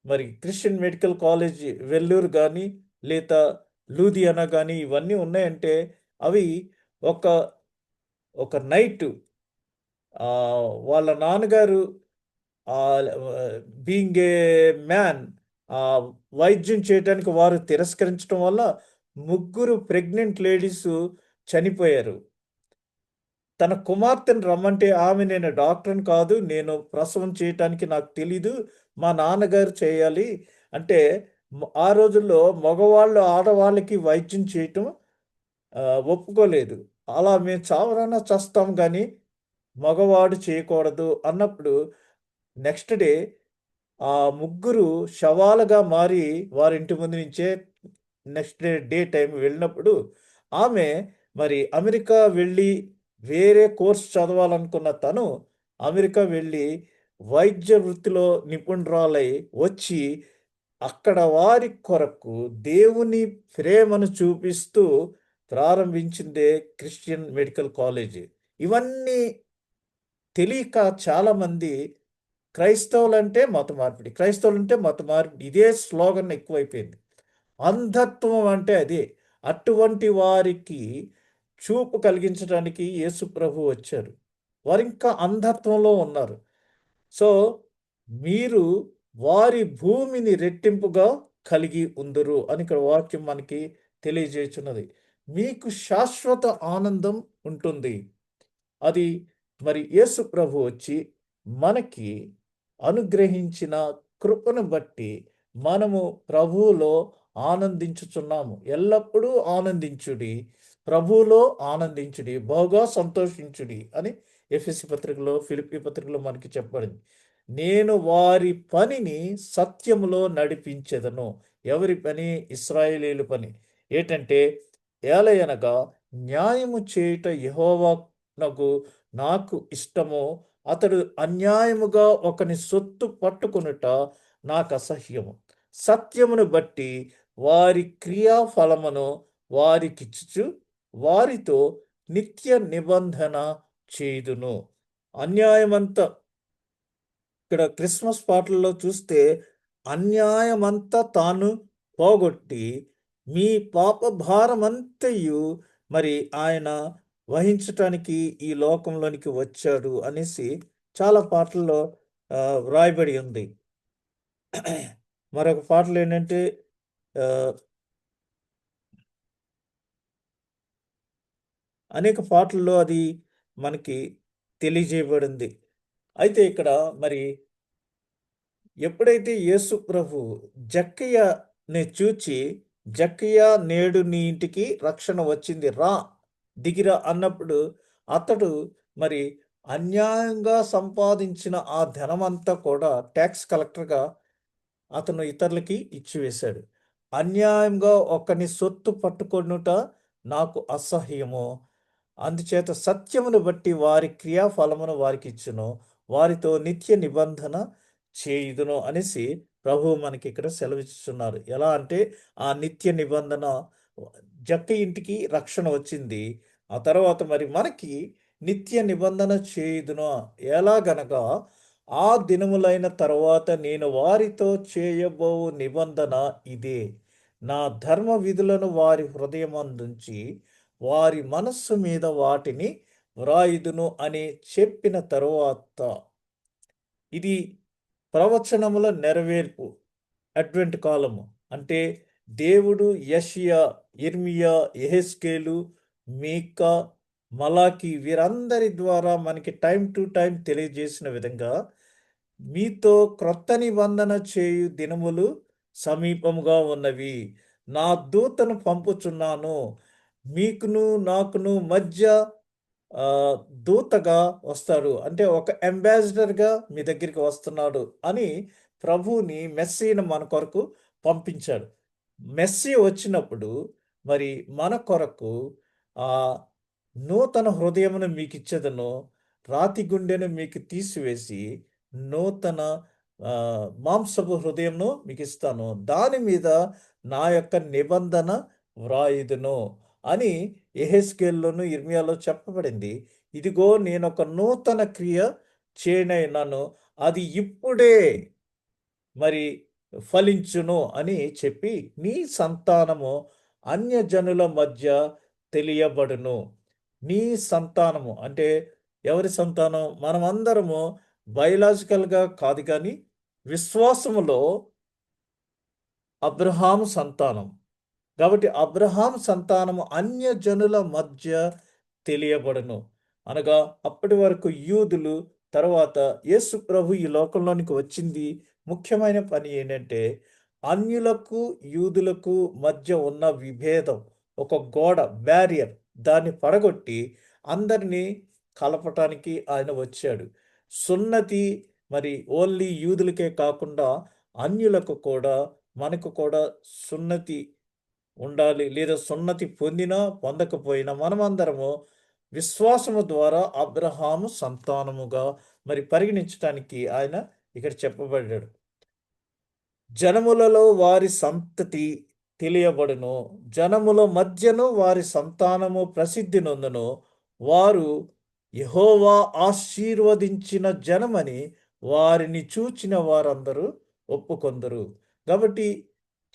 మరి క్రిస్టియన్ మెడికల్ కాలేజ్ వెల్లూరు కానీ లేదా లూధియానా కానీ ఇవన్నీ ఉన్నాయంటే అవి ఒక నైట్ వాళ్ళ నాన్నగారు బీయింగ్ ఏ మ్యాన్ వైద్యం చేయడానికి వారు తిరస్కరించడం వల్ల 3 ప్రెగ్నెంట్ లేడీస్ చనిపోయారు. తన కుమార్తెను రమ్మంటే ఆమె, నేను డాక్టర్ని కాదు, నేను ప్రసవం చేయటానికి నాకు తెలీదు, మా నాన్నగారు చేయాలి అంటే ఆ రోజుల్లో మగవాళ్ళు ఆడవాళ్ళకి వైద్యం చేయటం ఒప్పుకోలేదు. అలా మేము చావరానా చస్తాం కానీ మగవాడు చేయకూడదు అన్నప్పుడు నెక్స్ట్ డే ఆ 3 శవాలుగా మారి వారింటి ముందు నుంచే నెక్స్ట్ డే టైం వెళ్ళినప్పుడు ఆమె మరి అమెరికా వెళ్ళి వేరే కోర్స్ చదవాలనుకున్న తను అమెరికా వెళ్ళి వైద్య వృత్తిలో నిపుణురాలై వచ్చి అక్కడ వారి కొరకు దేవుని ప్రేమను చూపిస్తూ ప్రారంభించిందే క్రిస్టియన్ మెడికల్ కాలేజ్. ఇవన్నీ తెలియక చాలామంది క్రైస్తవులంటే మత మార్పిడి, క్రైస్తవులంటే మత మార్పిడి, ఇదే స్లోగన్ ఎక్కువైపోయింది. అంధత్వం అంటే అదే. అటువంటి వారికి చూపు కలిగించడానికి యేసు ప్రభు వచ్చారు. వారు ఇంకా అంధత్వంలో ఉన్నారు. సో మీరు వారి భూమిని రెట్టింపుగా కలిగి ఉందురు అని ఇక్కడ వాక్యం మనకి తెలియజేస్తున్నది. మీకు శాశ్వత ఆనందం ఉంటుంది. అది మరి యేసు ప్రభు వచ్చి మనకి అనుగ్రహించిన కృపను బట్టి మనము ప్రభువులో ఆనందించుచున్నాము. ఎల్లప్పుడూ ఆనందించుడి, ప్రభువులో ఆనందించుడి, బహుగా సంతోషించుడి అని ఎఫెసీ పత్రికలో, ఫిలిప్పీ పత్రికలో మనకి చెప్పబడింది. నేను వారి పనిని సత్యములో నడిపించెదను. ఎవరి పని? ఇశ్రాయేలీయుల పని. ఏంటంటే ఏలయనగా న్యాయము చేయుట యెహోవానగు నాకు ఇష్టము, అతడు అన్యాయముగా ఒకని సొత్తు పట్టుకొనుట నాకు అసహ్యము. సత్యమును బట్టి వారి క్రియాఫలమును వారికిచ్చుచు వారితో నిత్య నిబంధన చేయుదును. అన్యాయమంతా ఇక్కడ క్రిస్మస్ పాటల్లో చూస్తే అన్యాయమంతా తాను పోగొట్టి మీ పాప భారమంతయు మరి ఆయన వహించటానికి ఈ లోకంలోనికి వచ్చాడు అనేసి చాలా పాటల్లో వ్రాయబడి ఉంది. మరొక పాటలు ఏంటంటే అనేక పాటల్లో అది మనకి తెలియజేయబడింది. అయితే ఇక్కడ మరి ఎప్పుడైతే యేసు ప్రభు జక్కయ్యని చూచి, జక్కయ్య నేడు నీ ఇంటికి రక్షణ వచ్చింది, రా దిగిరా అన్నప్పుడు అతడు మరి అన్యాయంగా సంపాదించిన ఆ ధనమంతా కూడా ట్యాక్స్ కలెక్టర్గా అతను ఇతరులకి ఇచ్చివేశాడు. అన్యాయంగా ఒకని సొత్తు పట్టుకొనుట నాకు అసహ్యము, అందుచేత సత్యమును బట్టి వారి క్రియాఫలమును వారికి ఇచ్చును, వారితో నిత్య నిబంధన చేయుదును అనేసి ప్రభువు మనకి ఇక్కడ సెలవిస్తున్నారు. ఎలా అంటే ఆ నిత్య నిబంధన జక్క ఇంటికి రక్షణ వచ్చింది. ఆ తర్వాత మరి మనకి నిత్య నిబంధన చేయుదును. ఎలాగనగా ఆ దినములైన తర్వాత నేను వారితో చేయబో నిబంధన ఇదే, నా ధర్మ విధులను వారి హృదయమందుంచి వారి మనస్సు మీద వాటిని వ్రాయుదును అని చెప్పిన తరువాత ఇది ప్రవచనముల నెరవేర్పు, అడ్వెంట్ కాలము. అంటే దేవుడు యెషయా, యిర్మీయా, యెహెజ్కేలు, మీకా, మలాకి వీరందరి ద్వారా మనకి టైం టు టైం తెలియజేసిన విధంగా మీతో క్రొత్త నిబంధన చేయు దినములు సమీపముగా ఉన్నవి, నా దూతను పంపుచున్నాను, మీకును నాకును మధ్య దూతగా వస్తాడు, అంటే ఒక అంబాసిడర్గా మీ దగ్గరికి వస్తున్నాడు అని ప్రభువుని మెస్సీని మన కొరకు పంపించాడు. మెస్సీ వచ్చినప్పుడు మరి మన కొరకు ఆ నూతన హృదయమును మీకు ఇచ్చేదను, రాతి గుండెను మీకు తీసివేసి నూతన మాంసపు హృదయంను మీకు ఇస్తాను, దాని మీద నా యొక్క నిబంధన వ్రాయుదును అని యెహెజ్కేలులోను యిర్మీయాలో చెప్పబడింది. ఇదిగో నేను ఒక నూతన క్రియ చేయనైనాను, అది ఇప్పుడే మరి ఫలించును అని చెప్పి నీ సంతానము అన్యజనుల మధ్య తెలియబడును. నీ సంతానము అంటే ఎవరి సంతానం? మనమందరము బయలాజికల్గా కాదు, కానీ విశ్వాసములో అబ్రహాము సంతానం. కాబట్టి అబ్రహాం సంతానము అన్యజనుల మధ్య తెలియబడును అనగా అప్పటి వరకు యూదులు, తర్వాత యేసు ప్రభు ఈ లోకంలోనికి వచ్చింది ముఖ్యమైన పని ఏంటంటే అన్యులకు యూదులకు మధ్య ఉన్న విభేదం, ఒక గోడ, బ్యారియర్, దాన్ని పడగొట్టి అందరినీ కలపటానికి ఆయన వచ్చాడు. సున్నతి మరి ఓన్లీ యూదులకే కాకుండా అన్యులకు కూడా, మనకు కూడా సున్నతి ఉండాలి. లేదా సున్నతి పొందినా పొందకపోయినా మనమందరము విశ్వాసము ద్వారా అబ్రహాము సంతానముగా మరి పరిగణించడానికి ఆయన ఇక్కడ చెప్పబడ్డాడు. జనములలో వారి సంతతి తెలియబడును, జనముల మధ్యను వారి సంతానము ప్రసిద్ధి నొందును, వారు యెహోవా ఆశీర్వదించిన జనమని వారిని చూచిన వారందరూ ఒప్పుకొందరు. కాబట్టి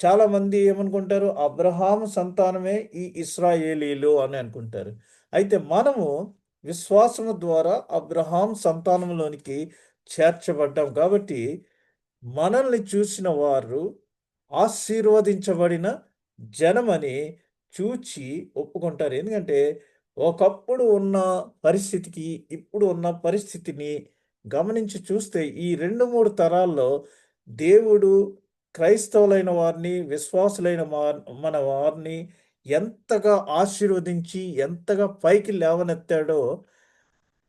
చాలామంది ఏమనుకుంటారు, అబ్రహాము సంతానమే ఈ ఇశ్రాయేలీలు అని అనుకుంటారు. అయితే మనము విశ్వాసము ద్వారా అబ్రహాం సంతానంలోనికి చేర్చబడ్డాం. కాబట్టి మనల్ని చూసిన వారు ఆశీర్వదించబడిన జనమని చూచి ఒప్పుకుంటారు. ఎందుకంటే ఒకప్పుడు ఉన్న పరిస్థితికి ఇప్పుడు ఉన్న పరిస్థితిని గమనించి చూస్తే ఈ 2-3 తరాల్లో దేవుడు క్రైస్తవులైన వారిని, విశ్వాసులైన మన వారిని ఎంతగా ఆశీర్వదించి ఎంతగా పైకి లేవనెత్తాడో,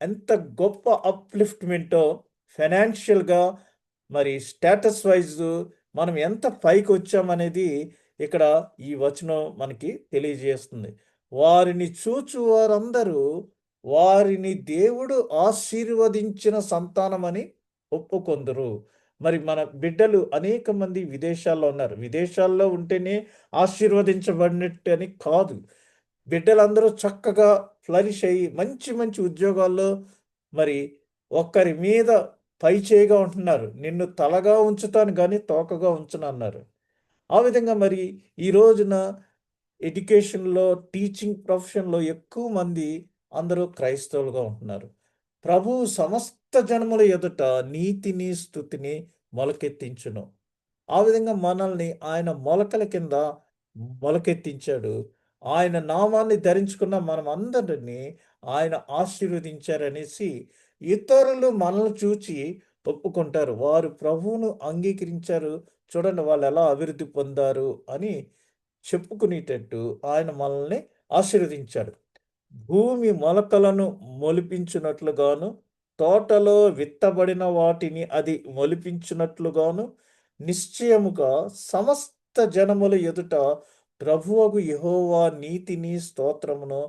ఎంత గొప్ప అప్లిఫ్ట్మెంటో ఫైనాన్షియల్గా మరి స్టేటస్ వైజ్ మనం ఎంత పైకి వచ్చామనేది ఇక్కడ ఈ వచనం మనకి తెలియజేస్తుంది. వారిని చూచు వారందరూ వారిని దేవుడు ఆశీర్వదించిన సంతానమని ఒప్పుకొందురు. మరి మన బిడ్డలు అనేక మంది విదేశాల్లో ఉన్నారు. విదేశాల్లో ఉంటేనే ఆశీర్వదించబడినట్టు అని కాదు. బిడ్డలందరూ చక్కగా ఫ్లరిష్ అయ్యి మంచి మంచి ఉద్యోగాల్లో మరి ఒక్కరి మీద పైచేయిగా ఉంటున్నారు. నిన్ను తలగా ఉంచుతాను కానీ తోకగా ఉంచను అన్నారు. ఆ విధంగా మరి ఈ రోజున ఎడ్యుకేషన్‌లో, టీచింగ్ ప్రొఫెషన్‌లో ఎక్కువ మంది అందరూ క్రైస్తవులుగా ఉంటున్నారు. ప్రభువు సమస్త జనముల ఎదుట నీతిని, స్తుతిని మొలకెత్తించును. ఆ విధంగా మనల్ని ఆయన మొలకల కింద మొలకెత్తించాడు. ఆయన నామాన్ని ధరించుకున్న మనమందరిని ఆయన ఆశీర్వదించారనేసి ఇతరులు మనల్ని చూచి ఒప్పుకుంటారు. వారు ప్రభువును అంగీకరించారు. చూడండి వాళ్ళు ఎలా అభివృద్ధి పొందారు అని చెప్పుకునేటట్టు ఆయన మనల్ని ఆశీర్వదించాడు. భూమి మొలకలను మొలిపించినట్లుగాను, తోటలో విత్తబడిన వాటిని అది మొలిపించినట్లుగాను నిశ్చయముగా సమస్త జనముల ఎదుట ప్రభువగు యెహోవా నీతిని, స్తోత్రమును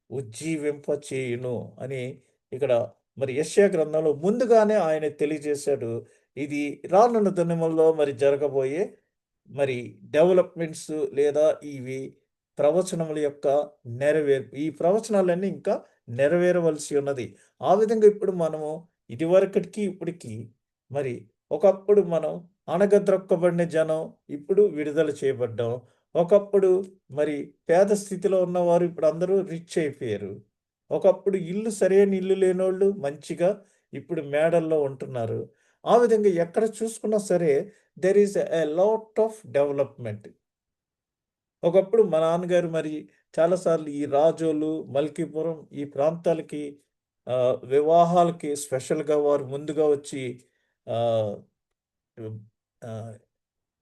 ఉజ్జీవింపచేయును అని ఇక్కడ మరి యెషయా గ్రంథంలో ముందుగానే ఆయన తెలియజేశాడు. ఇది రానున్న దినముల్లో మరి జరగబోయే మరి డెవలప్మెంట్స్ లేదా ఇవి ప్రవచనముల యొక్క నెరవేర్పు. ఈ ప్రవచనాలన్నీ ఇంకా నెరవేరవలసి ఉన్నది. ఆ విధంగా ఇప్పుడు మనము ఇదివరకటికి ఇప్పటికి మరి ఒకప్పుడు మనం అణగద్రొక్కబడిన జనం, ఇప్పుడు విడుదల చేయబడ్డాం. ఒకప్పుడు మరి పేద స్థితిలో ఉన్నవారు ఇప్పుడు అందరూ రిచ్ అయిపోయారు. ఒకప్పుడు సరైన ఇల్లు లేనోళ్ళు మంచిగా ఇప్పుడు మేడల్లో ఉంటున్నారు. ఆ విధంగా ఎక్కడ చూసుకున్నా సరే there is a lot of development. ఒకప్పుడు మా నాన్నగారు మరి చాలాసార్లు ఈ రాజోలు, మల్కీపురం ఈ ప్రాంతాలకి వివాహాలకి స్పెషల్‌గా వారు ముందుగా వచ్చి ఆహ్, ఆహ్,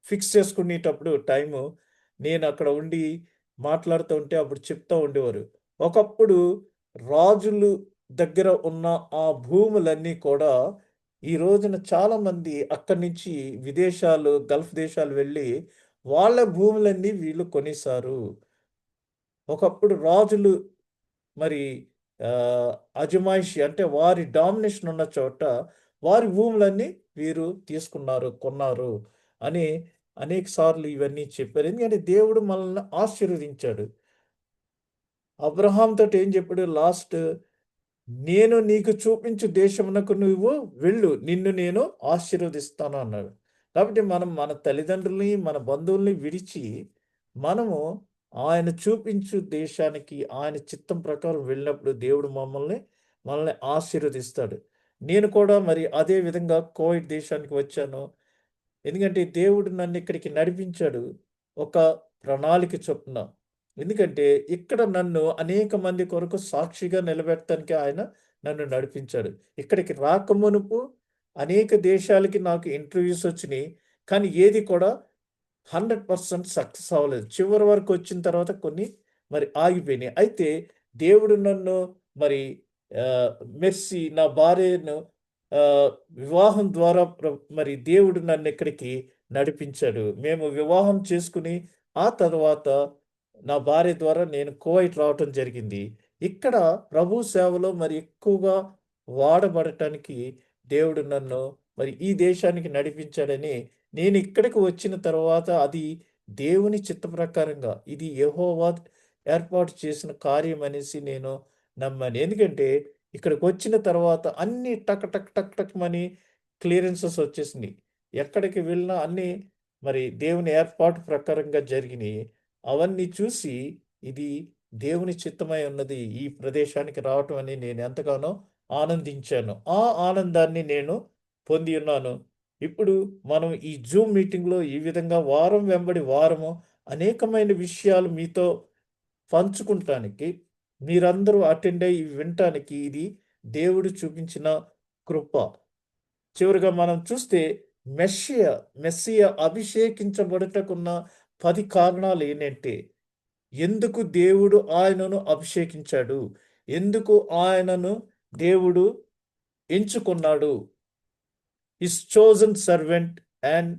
ఫిక్స్ చేసుకునేటప్పుడు టైము నేను అక్కడ ఉండి మాట్లాడుతూ ఉంటే అప్పుడు చెప్తా ఉండేవారు. ఒకప్పుడు రాజులు దగ్గర ఉన్న ఆ భూములన్నీ కూడా ఈ రోజున చాలామంది అక్కడి నుంచి విదేశాలు, గల్ఫ్ దేశాలు వెళ్ళి వాళ్ళ భూములన్నీ వీళ్ళు కొనేశారు. ఒకప్పుడు రాజులు మరి అజమాయిషి అంటే వారి డామినేషన్ ఉన్న చోట వారి భూములన్నీ వీరు తీసుకున్నారు, కొన్నారు అని అనేక సార్లు ఇవన్నీ చెప్పారు. ఎందుకంటే దేవుడు మనల్ని ఆశీర్వదించాడు. అబ్రహాం తోటి ఏం చెప్పాడు లాస్ట్, నేను నీకు చూపించు దేశమునకు నువ్వు వెళ్ళు, నిన్ను నేను ఆశీర్వదిస్తాను అన్నాడు. కాబట్టి మనం మన తల్లిదండ్రుల్ని, మన బంధువుల్ని విడిచి మనము ఆయన చూపించు దేశానికి ఆయన చిత్తం ప్రకారం వెళ్ళినప్పుడు దేవుడు మనల్ని ఆశీర్వదిస్తాడు. నేను కూడా మరి అదే విధంగా కోవిడ్ దేశానికి వచ్చాను. ఎందుకంటే దేవుడు నన్ను ఇక్కడికి నడిపించాడు ఒక ప్రణాళిక చొప్పున. ఎందుకంటే ఇక్కడ నన్ను అనేక మంది కొరకు సాక్షిగా నిలబెట్టడానికి ఆయన నన్ను నడిపించాడు. ఇక్కడికి రాకమునుపు అనేక దేశాలకి నాకు ఇంటర్వ్యూస్ వచ్చినాయి. కానీ ఏది కూడా 100% సక్సెస్ అవ్వలేదు. చివరి వరకు వచ్చిన తర్వాత కొన్ని మరి ఆగిపోయినాయి. అయితే దేవుడు నన్ను మరి మెర్సీ నా భార్యను వివాహం ద్వారా మరి దేవుడు నన్ను ఇక్కడికి నడిపించాడు. మేము వివాహం చేసుకుని ఆ తర్వాత నా భార్య ద్వారా నేను కువైట్ రావటం జరిగింది. ఇక్కడ ప్రభు సేవలో మరి ఎక్కువగా వాడబడటానికి దేవుడు నన్ను మరి ఈ దేశానికి నడిపించాడని, నేను ఇక్కడికి వచ్చిన తర్వాత అది దేవుని చిత్త ప్రకారంగా ఇది యెహోవా ఏర్పాటు చేసిన కార్యం అనేసి నేను నమ్మాను. ఎందుకంటే ఇక్కడికి వచ్చిన తర్వాత అన్నీ టక్ టక్ టక్ టక్ మని క్లియరెన్సెస్ వచ్చేసినాయి. ఎక్కడికి వెళ్ళినా అన్నీ మరి దేవుని ఏర్పాటు ప్రకారంగా జరిగినాయి. అవన్నీ చూసి ఇది దేవుని చిత్తమై ఉన్నది ఈ ప్రదేశానికి రావటం అని నేను ఎంతగానో ఆనందించాను. ఆ ఆనందాన్ని నేను పొంది ఉన్నాను. ఇప్పుడు మనం ఈ జూమ్ మీటింగ్‌లో ఈ విధంగా వారం వెంబడి వారము అనేకమైన విషయాలు మీతో పంచుకుంటానికి, మీరందరూ అటెండ్ అయ్యి వినటానికి ఇది దేవుడు చూపించిన కృప. చివరిగా మనం చూస్తే మెస్సియా అభిషేకించబడుటకున్న 10 కారణాలు ఏంటంటే, ఎందుకు దేవుడు ఆయనను అభిషేకించాడు? ఎందుకు ఆయనను దేవుడు ఎంచుకున్నాడు? His chosen servant and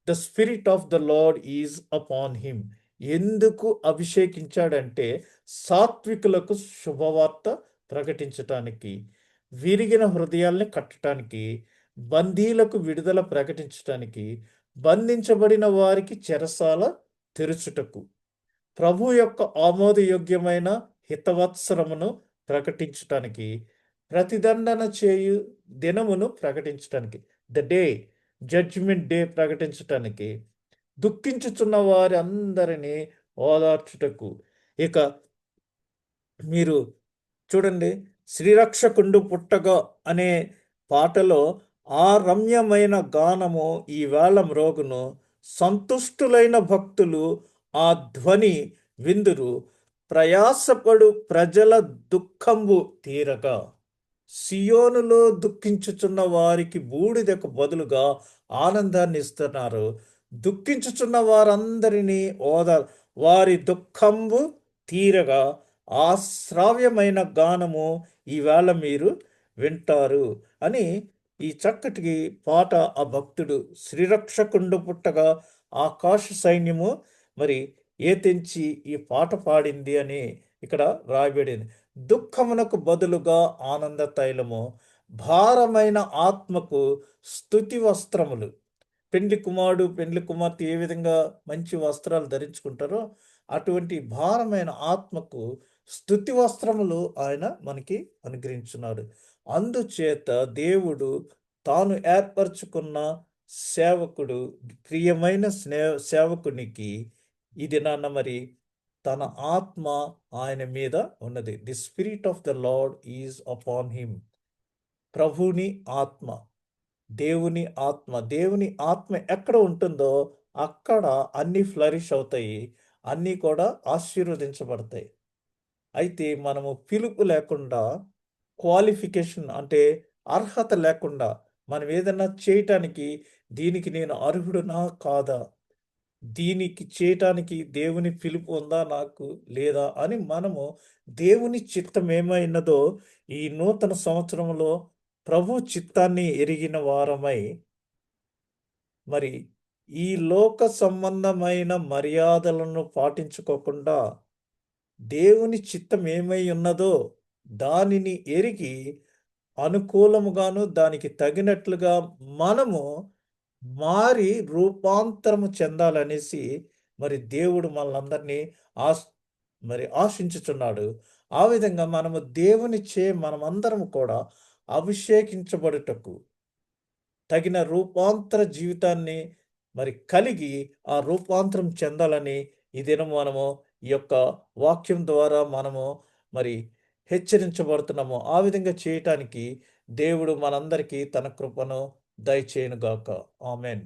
the spirit of the Lord is upon him. ఎందుకు అభిషేకించాడంటే సాత్వికులకు శుభవార్త ప్రకటించటానికి, విరిగిన హృదయాల్ని కట్టడానికి, బందీలకు విడుదల ప్రకటించటానికి, బంధించబడిన వారికి చెరసాల తెరుచుటకు, ప్రభు యొక్క ఆమోదయోగ్యమైన హితవత్సరమును ప్రకటించటానికి, ప్రతిదండన చేయు దినమును ప్రకటించటానికి, ద డే జడ్జిమెంట్ డే ప్రకటించటానికి, దుఃఖించుచున్న వారి అందరినీ ఓదార్చుటకు. ఇక మీరు చూడండి, శ్రీరక్షకుండు పుట్టగా అనే పాటలో ఆ రమ్యమైన గానము ఈవేళ మ్రోగును, సంతుష్టులైన భక్తులు ఆ ధ్వని విందురు, ప్రయాసపడు ప్రజల దుఃఖంబు తీరగా. సియోనులో దుఃఖించుచున్న వారికి బూడిదకు బదులుగా ఆనందాన్ని ఇస్తున్నారు. దుఃఖించుచున్న వారందరినీ వారి దుఃఖంబు తీరగా ఆ శ్రావ్యమైన గానము ఈవేళ మీరు వింటారు అని ఈ చక్కటి పాట ఆ భక్తుడు శ్రీరక్షకుండు పుట్టగా ఆకాశ సైన్యము మరి ఏతెంచి ఈ పాట పాడింది అని ఇక్కడ రాయబడింది. దుఃఖమునకు బదులుగా ఆనంద తైలము, భారమైన ఆత్మకు స్తుతి వస్త్రములు. పెండ్లి కుమారుడు పెండ్లి కుమార్తె ఏ విధంగా మంచి వస్త్రాలు ధరించుకుంటారో అటువంటి భారమైన ఆత్మకు స్తుతి వస్త్రములు ఆయన మనకి అనుగ్రహించున్నాడు. అందుచేత దేవుడు తాను ఏర్పరచుకున్న సేవకుడు, ప్రియమైన సేవకునికి ఇది నాన్న మరి తన ఆత్మ ఆయన మీద ఉన్నది. The spirit of the Lord is upon him. ప్రభుని ఆత్మ, దేవుని ఆత్మ, దేవుని ఆత్మ ఎక్కడ ఉంటుందో అక్కడ అన్నీ ఫ్లరిష్ అవుతాయి, అన్నీ కూడా ఆశీర్వదించబడతాయి. అయితే మనము పిలుపు లేకుండా, క్వాలిఫికేషన్ అంటే అర్హత లేకుండా మనం ఏదన్నా చేయటానికి, దీనికి నేను అర్హుడునా కాదా, దీనికి చేయటానికి దేవుని పిలుపు ఉందా నాకు లేదా అని మనము దేవుని చిత్తం ఏమైనదో ఈ నూతన సంవత్సరంలో ప్రభు చిత్తాన్ని ఎరిగిన వారమై మరి ఈ లోక సంబంధమైన మర్యాదలను పాటించుకోకుండా దేవుని చిత్తం ఏమై ఉన్నదో దానిని ఎరిగి అనుకూలముగాను దానికి తగినట్లుగా మనము మారి రూపాంతరము చెందాలనేసి మరి దేవుడు మనలందరినీ ఆశించుచున్నాడు. ఆ విధంగా మనము దేవునిచే మనమందరం కూడా అభిషేకించబడుటకు తగిన రూపాంతర జీవితాన్ని మరి కలిగి ఆ రూపాంతరం చెందాలని ఈ దినం మనము ఈ యొక్క వాక్యం ద్వారా మనము మరి హెచ్చరించబడుతున్నాము. ఆ విధంగా చేయటానికి దేవుడు మనందరికీ తన కృపను దయచేయునుగాక. ఆమెన్.